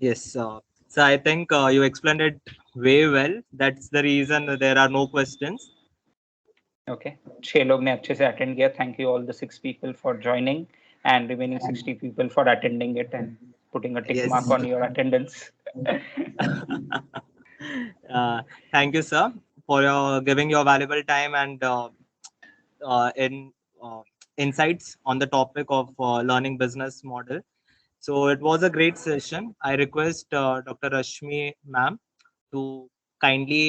Yes. So I think you explained it way well. That's the reason there are no questions. okay 6 लोग ने अच्छे से attend किया thank you all the 6 people for joining and remaining 60 people for attending it and putting a tick Yes. mark on your attendance Thank you, sir, for giving your valuable time and insights on the topic of learning business model. So it was a great session. I request Dr. Rashmi ma'am to kindly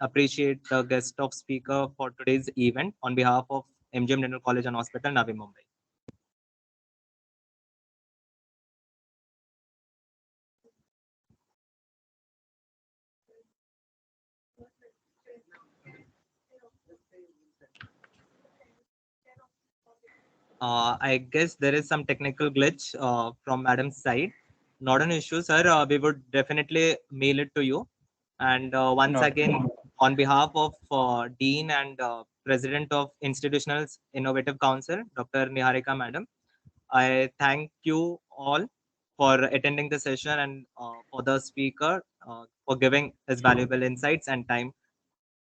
appreciate the guest of speaker for today's event on behalf of MGM Dental College and Hospital, Navi Mumbai. I guess there is some technical glitch from madam's side. Not an issue, sir. We would definitely mail it to you. And once No. again, on behalf of Dean and President of Institutional Innovative Council, Dr. Niharika Madam, I thank you all for attending the session and for the speaker for giving his valuable insights and time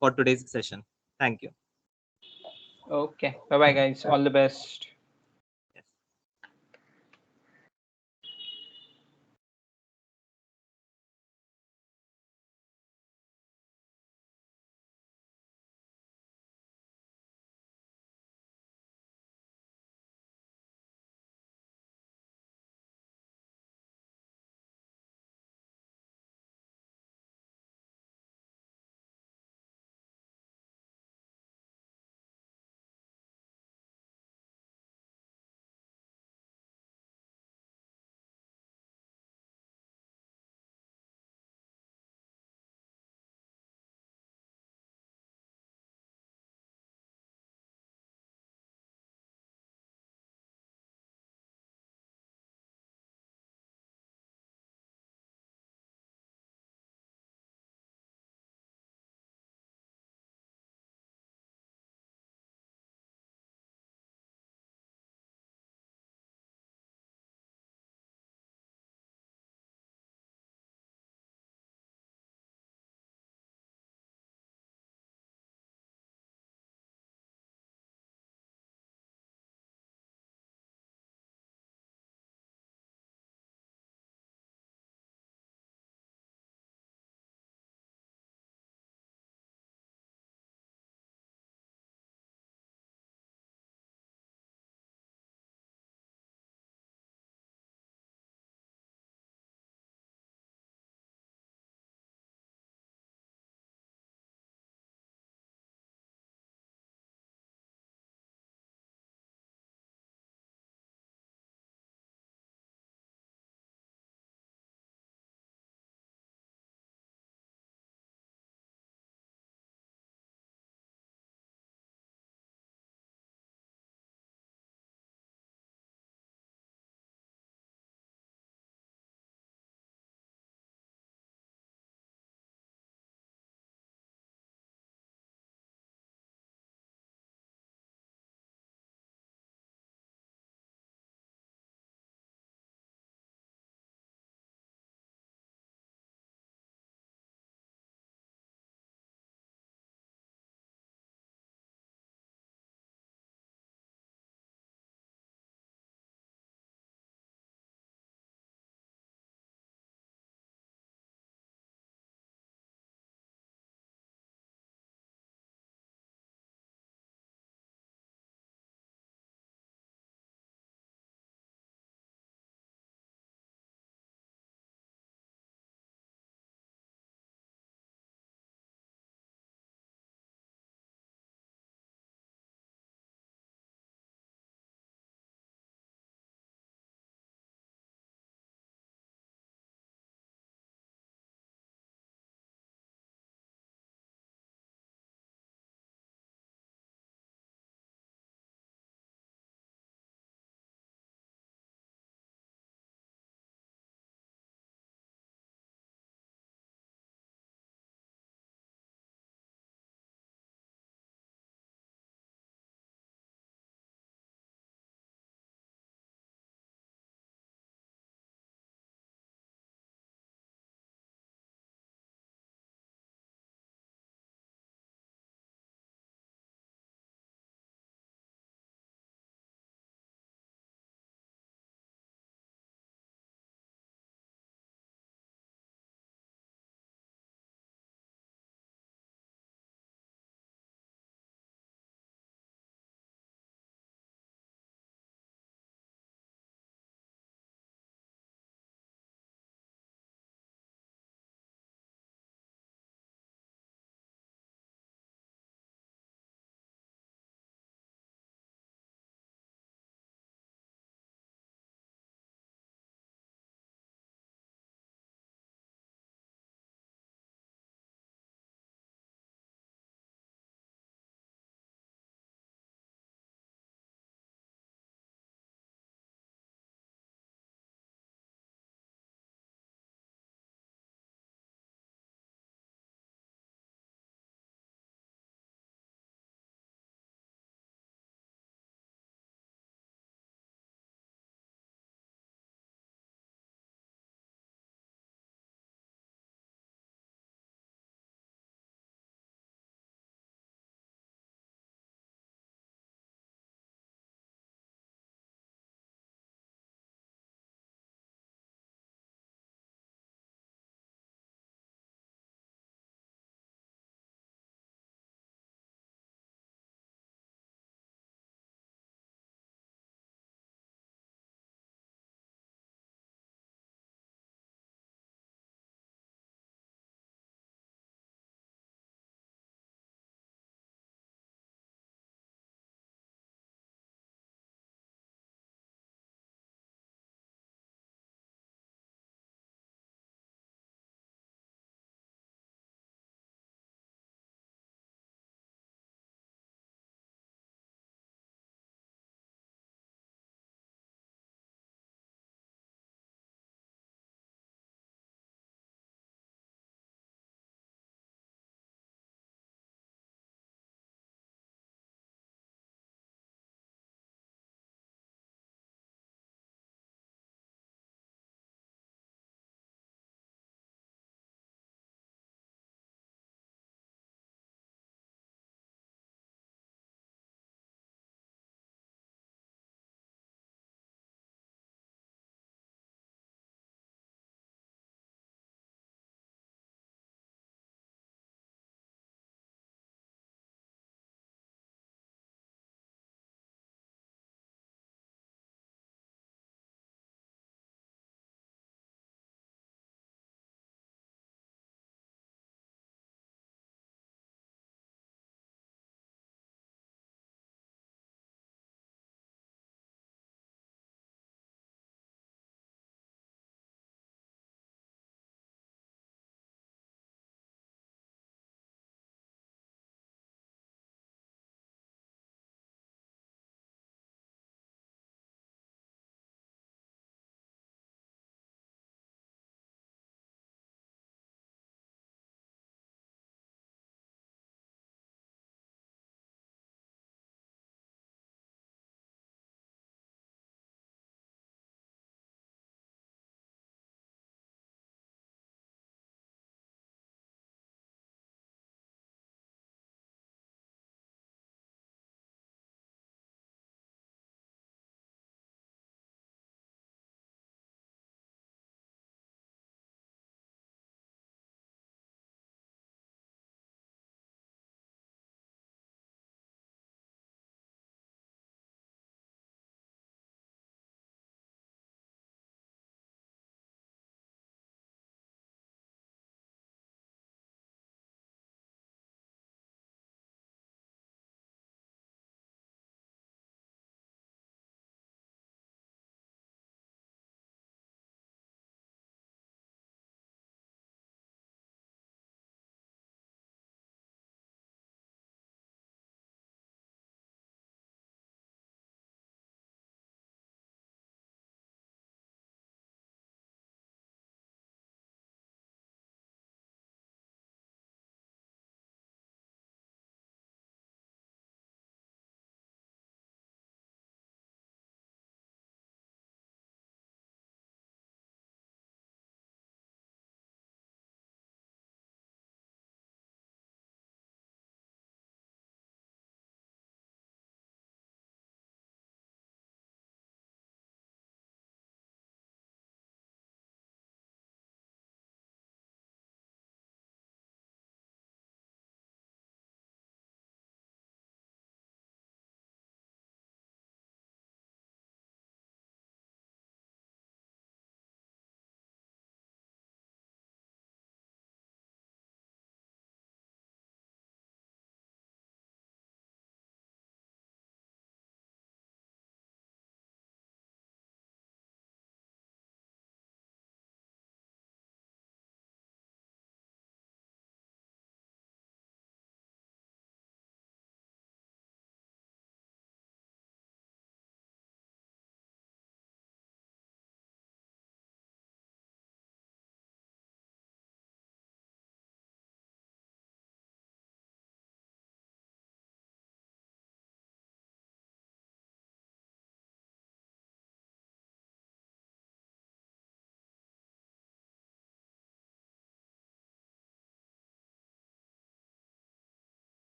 for today's session. Thank you. Okay. Bye bye, guys. All the best.